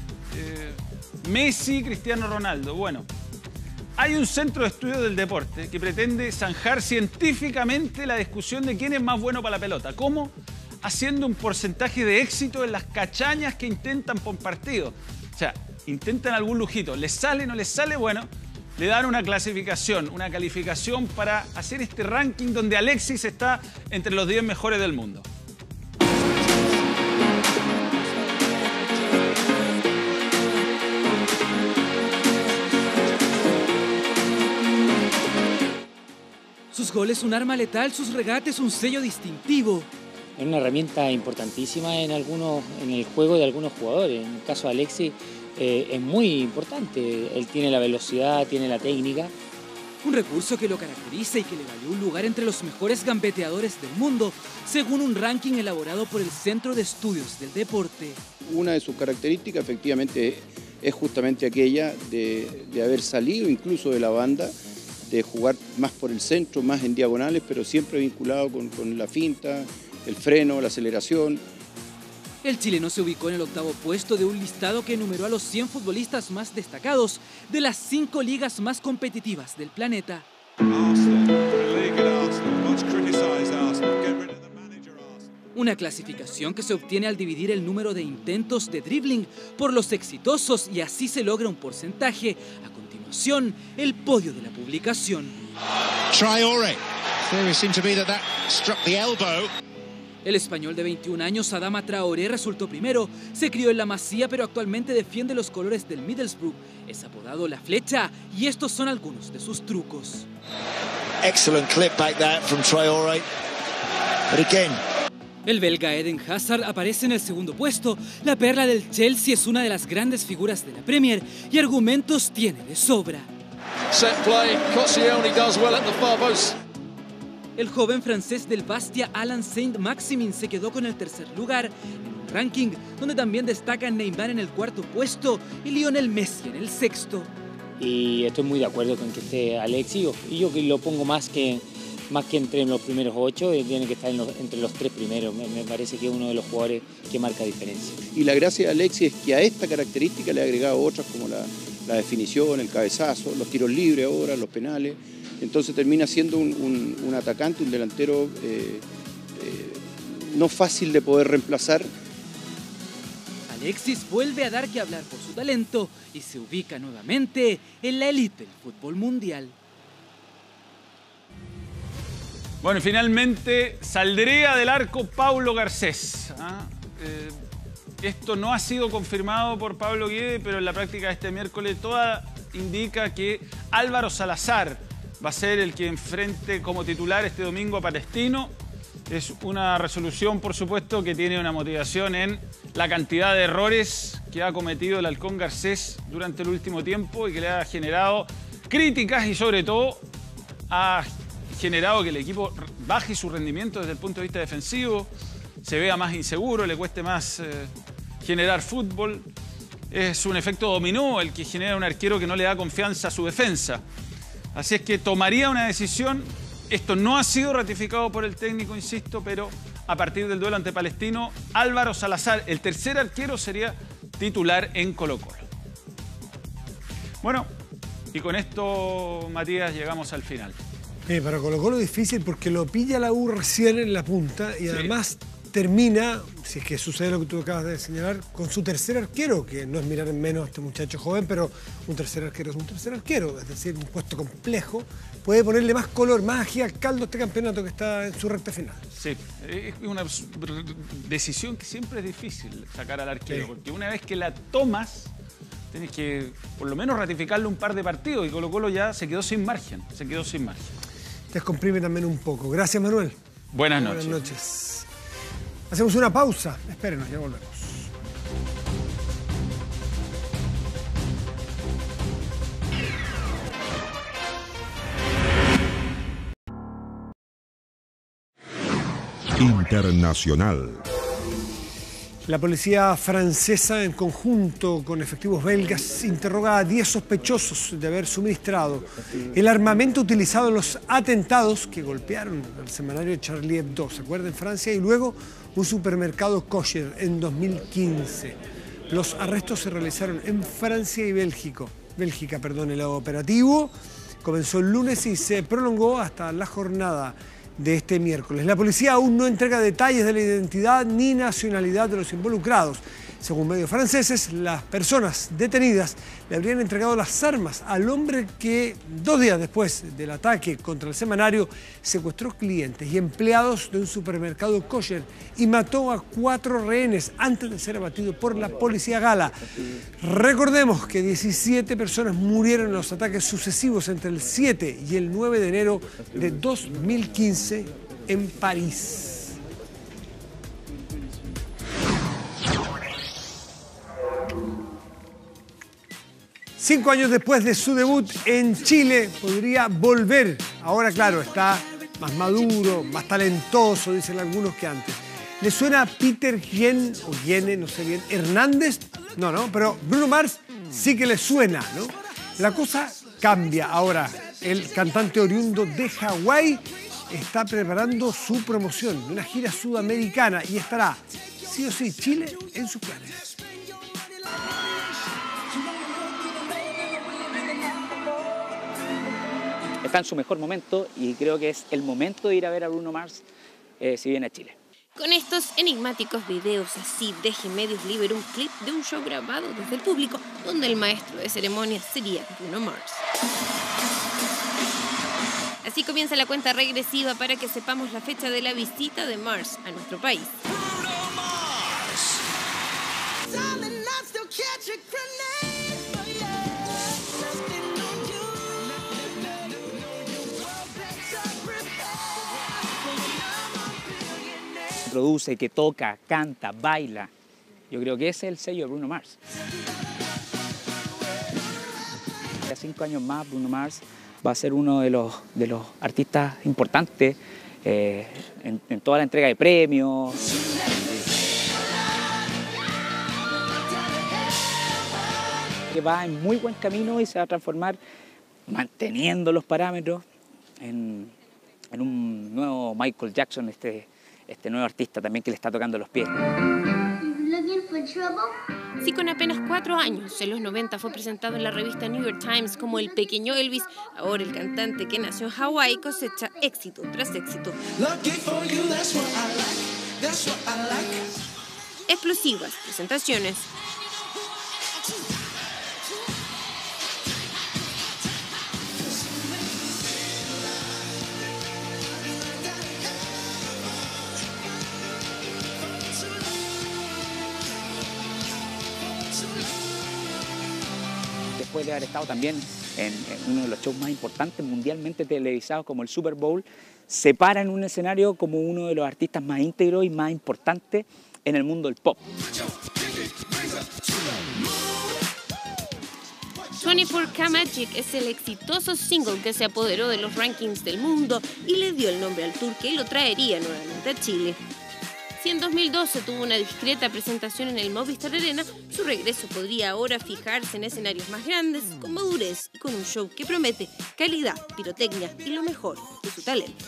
Messi, Cristiano Ronaldo. Bueno, hay un centro de estudios del deporte que pretende zanjar científicamente la discusión de quién es más bueno para la pelota. ¿Cómo? Haciendo un porcentaje de éxito en las cachañas que intentan por partido. O sea, intentan algún lujito. ¿Les sale, no les sale? Bueno, le dan una clasificación, una calificación para hacer este ranking donde Alexis está entre los 10 mejores del mundo. Sus goles un arma letal, sus regates un sello distintivo. Es una herramienta importantísima en el juego de algunos jugadores. En el caso de Alexis es muy importante. Él tiene la velocidad, tiene la técnica. Un recurso que lo caracteriza y que le valió un lugar entre los mejores gambeteadores del mundo, según un ranking elaborado por el Centro de Estudios del Deporte. Una de sus características efectivamente es justamente aquella de haber salido incluso de la banda, de jugar más por el centro, más en diagonales, pero siempre vinculado con la finta, el freno, la aceleración. El chileno se ubicó en el 8º puesto de un listado que enumeró a los 100 futbolistas más destacados de las 5 ligas más competitivas del planeta. Arsenal, Una clasificación que se obtiene al dividir el número de intentos de dribbling por los exitosos y así se logra un porcentaje. A continuación, el podio de la publicación. Traoré. Theory seemed to be that struck the elbow. El español de 21 años, Adama Traoré, resultó primero. Se crió en la Masía, pero actualmente defiende los colores del Middlesbrough. Es apodado La Flecha y estos son algunos de sus trucos. Excellent clip back there from Traoré. But again. El belga Eden Hazard aparece en el segundo puesto. La perla del Chelsea es una de las grandes figuras de la Premier y argumentos tiene de sobra. Set play. Koscielny does well at the far post. El joven francés del Bastia, Alan Saint-Maximin, se quedó con el tercer lugar en un ranking donde también destacan Neymar en el cuarto puesto y Lionel Messi en el sexto. Y estoy muy de acuerdo con que esté Alexis, y yo que lo pongo más que entre los primeros 8, tiene que estar entre los 3 primeros. Me parece que es uno de los jugadores que marca diferencia. Y la gracia de Alexis es que a esta característica le ha agregado otras como la definición, el cabezazo, los tiros libres ahora, los penales. Entonces termina siendo un atacante, un delantero no fácil de poder reemplazar. Alexis vuelve a dar que hablar por su talento y se ubica nuevamente en la élite del fútbol mundial. Bueno, y finalmente saldría del arco Paulo Garcés. Esto no ha sido confirmado por Pablo Guede, pero en la práctica de este miércoles toda indica que Álvaro Salazar va a ser el que enfrente como titular este domingo a Palestino. Es una resolución, por supuesto, que tiene una motivación en la cantidad de errores que ha cometido el Halcón Garcés durante el último tiempo y que le ha generado críticas y, sobre todo, ha generado que el equipo baje su rendimiento desde el punto de vista defensivo, se vea más inseguro, le cueste más generar fútbol. Es un efecto dominó el que genera un arquero que no le da confianza a su defensa. Así es que tomaría una decisión. Esto no ha sido ratificado por el técnico, insisto, pero a partir del duelo ante Palestino, Álvaro Salazar, el tercer arquero, sería titular en Colo-Colo. Bueno, y con esto, Matías, llegamos al final. Para Colo-Colo es difícil porque lo pilla la U recién en la punta y además termina, si es que sucede lo que tú acabas de señalar, con su tercer arquero, que no es mirar en menos a este muchacho joven, pero un tercer arquero es un tercer arquero, es decir, un puesto complejo, puede ponerle más color, más ají al caldo a este campeonato que está en su recta final. Sí, es una decisión que siempre es difícil sacar al arquero, porque una vez que la tomas, tienes que por lo menos ratificarle un par de partidos y Colo-Colo ya se quedó sin margen, Descomprime también un poco. Gracias, Manuel. Buenas noches. Buenas noches. Hacemos una pausa. Espérenos, ya volvemos. Internacional. La policía francesa, en conjunto con efectivos belgas, interroga a 10 sospechosos de haber suministrado el armamento utilizado en los atentados que golpearon al semanario Charlie Hebdo, ¿se acuerdan? En Francia, y luego un supermercado kosher en 2015. Los arrestos se realizaron en Francia y Bélgica. El operativo comenzó el lunes y se prolongó hasta la jornada de este miércoles. La policía aún no entrega detalles de la identidad ni nacionalidad de los involucrados. Según medios franceses, las personas detenidas le habrían entregado las armas al hombre que 2 días después del ataque contra el semanario secuestró clientes y empleados de un supermercado kosher y mató a 4 rehenes antes de ser abatido por la policía gala. Recordemos que 17 personas murieron en los ataques sucesivos entre el 7 y el 9 de enero de 2015 en París. Cinco años después de su debut en Chile, podría volver. Ahora, claro, está más maduro, más talentoso, dicen algunos, que antes. ¿Le suena a Peter Yen, o Yene, no sé bien, Hernández? No, pero Bruno Mars sí que le suena, ¿no? La cosa cambia ahora. El cantante oriundo de Hawái está preparando su promoción de una gira sudamericana y estará, sí o sí, Chile en sus planes. Está en su mejor momento y creo que es el momento de ir a ver a Bruno Mars si viene a Chile. Con estos enigmáticos videos, así Deje Medios liberó un clip de un show grabado desde el público, donde el maestro de ceremonias sería Bruno Mars. Así comienza la cuenta regresiva para que sepamos la fecha de la visita de Mars a nuestro país. Produce, que toca, canta, baila. Yo creo que ese es el sello de Bruno Mars. A 5 años más, Bruno Mars va a ser uno de los artistas importantes en toda la entrega de premios. Que va en muy buen camino y se va a transformar, manteniendo los parámetros, en un nuevo Michael Jackson, este nuevo artista también que le está tocando los pies. Si con apenas 4 años, en los 90 fue presentado en la revista New York Times como el pequeño Elvis, ahora el cantante que nació en Hawái cosecha éxito tras éxito. Explosivas presentaciones. Después de haber estado también en uno de los shows más importantes mundialmente televisados como el Super Bowl, se para en un escenario como uno de los artistas más íntegros y más importantes en el mundo del pop. 24K Magic es el exitoso single que se apoderó de los rankings del mundo y le dio el nombre al tour que lo traería nuevamente a Chile. Si en 2012 tuvo una discreta presentación en el Movistar Arena, su regreso podría ahora fijarse en escenarios más grandes, con madurez y con un show que promete calidad, pirotecnia y lo mejor de su talento.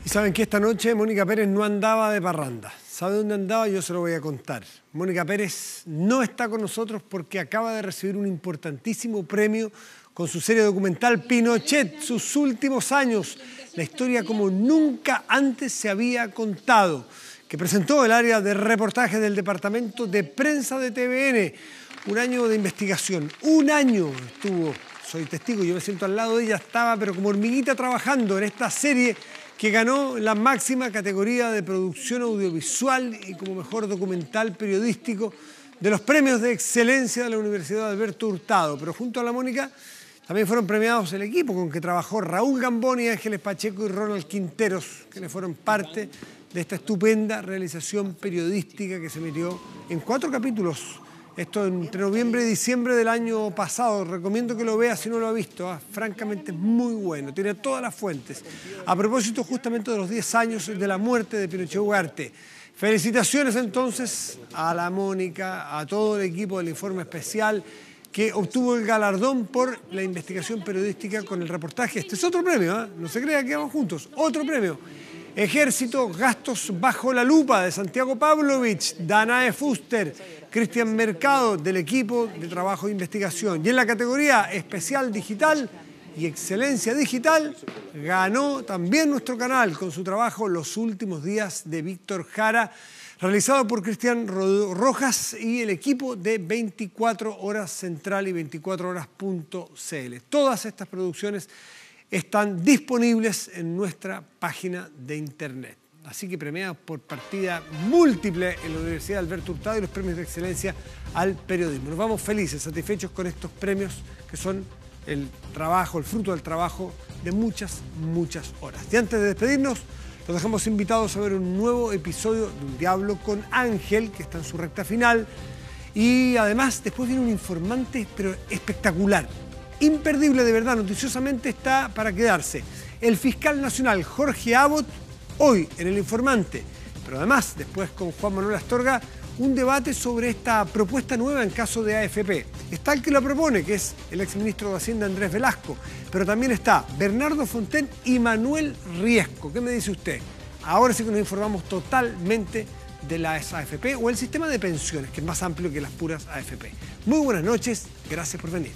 Y saben que esta noche Mónica Pérez no andaba de parranda. ¿Sabe dónde andaba? Yo se lo voy a contar. Mónica Pérez no está con nosotros porque acaba de recibir un importantísimo premio con su serie documental Pinochet, sus últimos años, la historia como nunca antes se había contado, que presentó el área de reportaje del Departamento de Prensa de TVN. Un año de investigación, un año estuvo, soy testigo, yo me siento al lado de ella, estaba pero como hormiguita trabajando en esta serie que ganó la máxima categoría de producción audiovisual y como mejor documental periodístico de los premios de excelencia de la Universidad Alberto Hurtado. Pero junto a la Mónica también fueron premiados el equipo con que trabajó Raúl Gamboni, Ángeles Pacheco y Ronald Quinteros, quienes fueron parte de esta estupenda realización periodística que se emitió en 4 capítulos. Esto entre noviembre y diciembre del año pasado. Recomiendo que lo vea si no lo ha visto. Francamente es muy bueno. Tiene todas las fuentes. A propósito justamente de los 10 años de la muerte de Pinochet Ugarte. Felicitaciones entonces a la Mónica, a todo el equipo del Informe Especial que obtuvo el galardón por la investigación periodística con el reportaje. Este es otro premio, ¿eh? No se crea que vamos juntos. Otro premio. Ejército, gastos bajo la lupa de Santiago Pavlovich, Danae Fuster, Cristian Mercado del equipo de trabajo de investigación. Y en la categoría especial digital y excelencia digital ganó también nuestro canal con su trabajo Los últimos días de Víctor Jara, realizado por Cristian Rojas y el equipo de 24 Horas Central y 24horas.cl. Todas estas producciones están disponibles en nuestra página de internet. Así que premiados por partida múltiple en la Universidad Alberto Hurtado y los premios de excelencia al periodismo. Nos vamos felices, satisfechos con estos premios que son el trabajo, el fruto del trabajo de muchas horas. Y antes de despedirnos, los dejamos invitados a ver un nuevo episodio de Un Diablo con Ángel, que está en su recta final. Y además, después viene un informante, pero espectacular. Imperdible, de verdad, noticiosamente está para quedarse. El fiscal nacional Jorge Abbott, hoy en El Informante. Pero además, después con Juan Manuel Astorga, un debate sobre esta propuesta nueva en caso de AFP. Está el que la propone, que es el exministro de Hacienda Andrés Velasco. Pero también está Bernardo Fontaine y Manuel Riesco. ¿Qué me dice usted? Ahora sí que nos informamos totalmente de las AFP o el sistema de pensiones, que es más amplio que las puras AFP. Muy buenas noches, gracias por venir.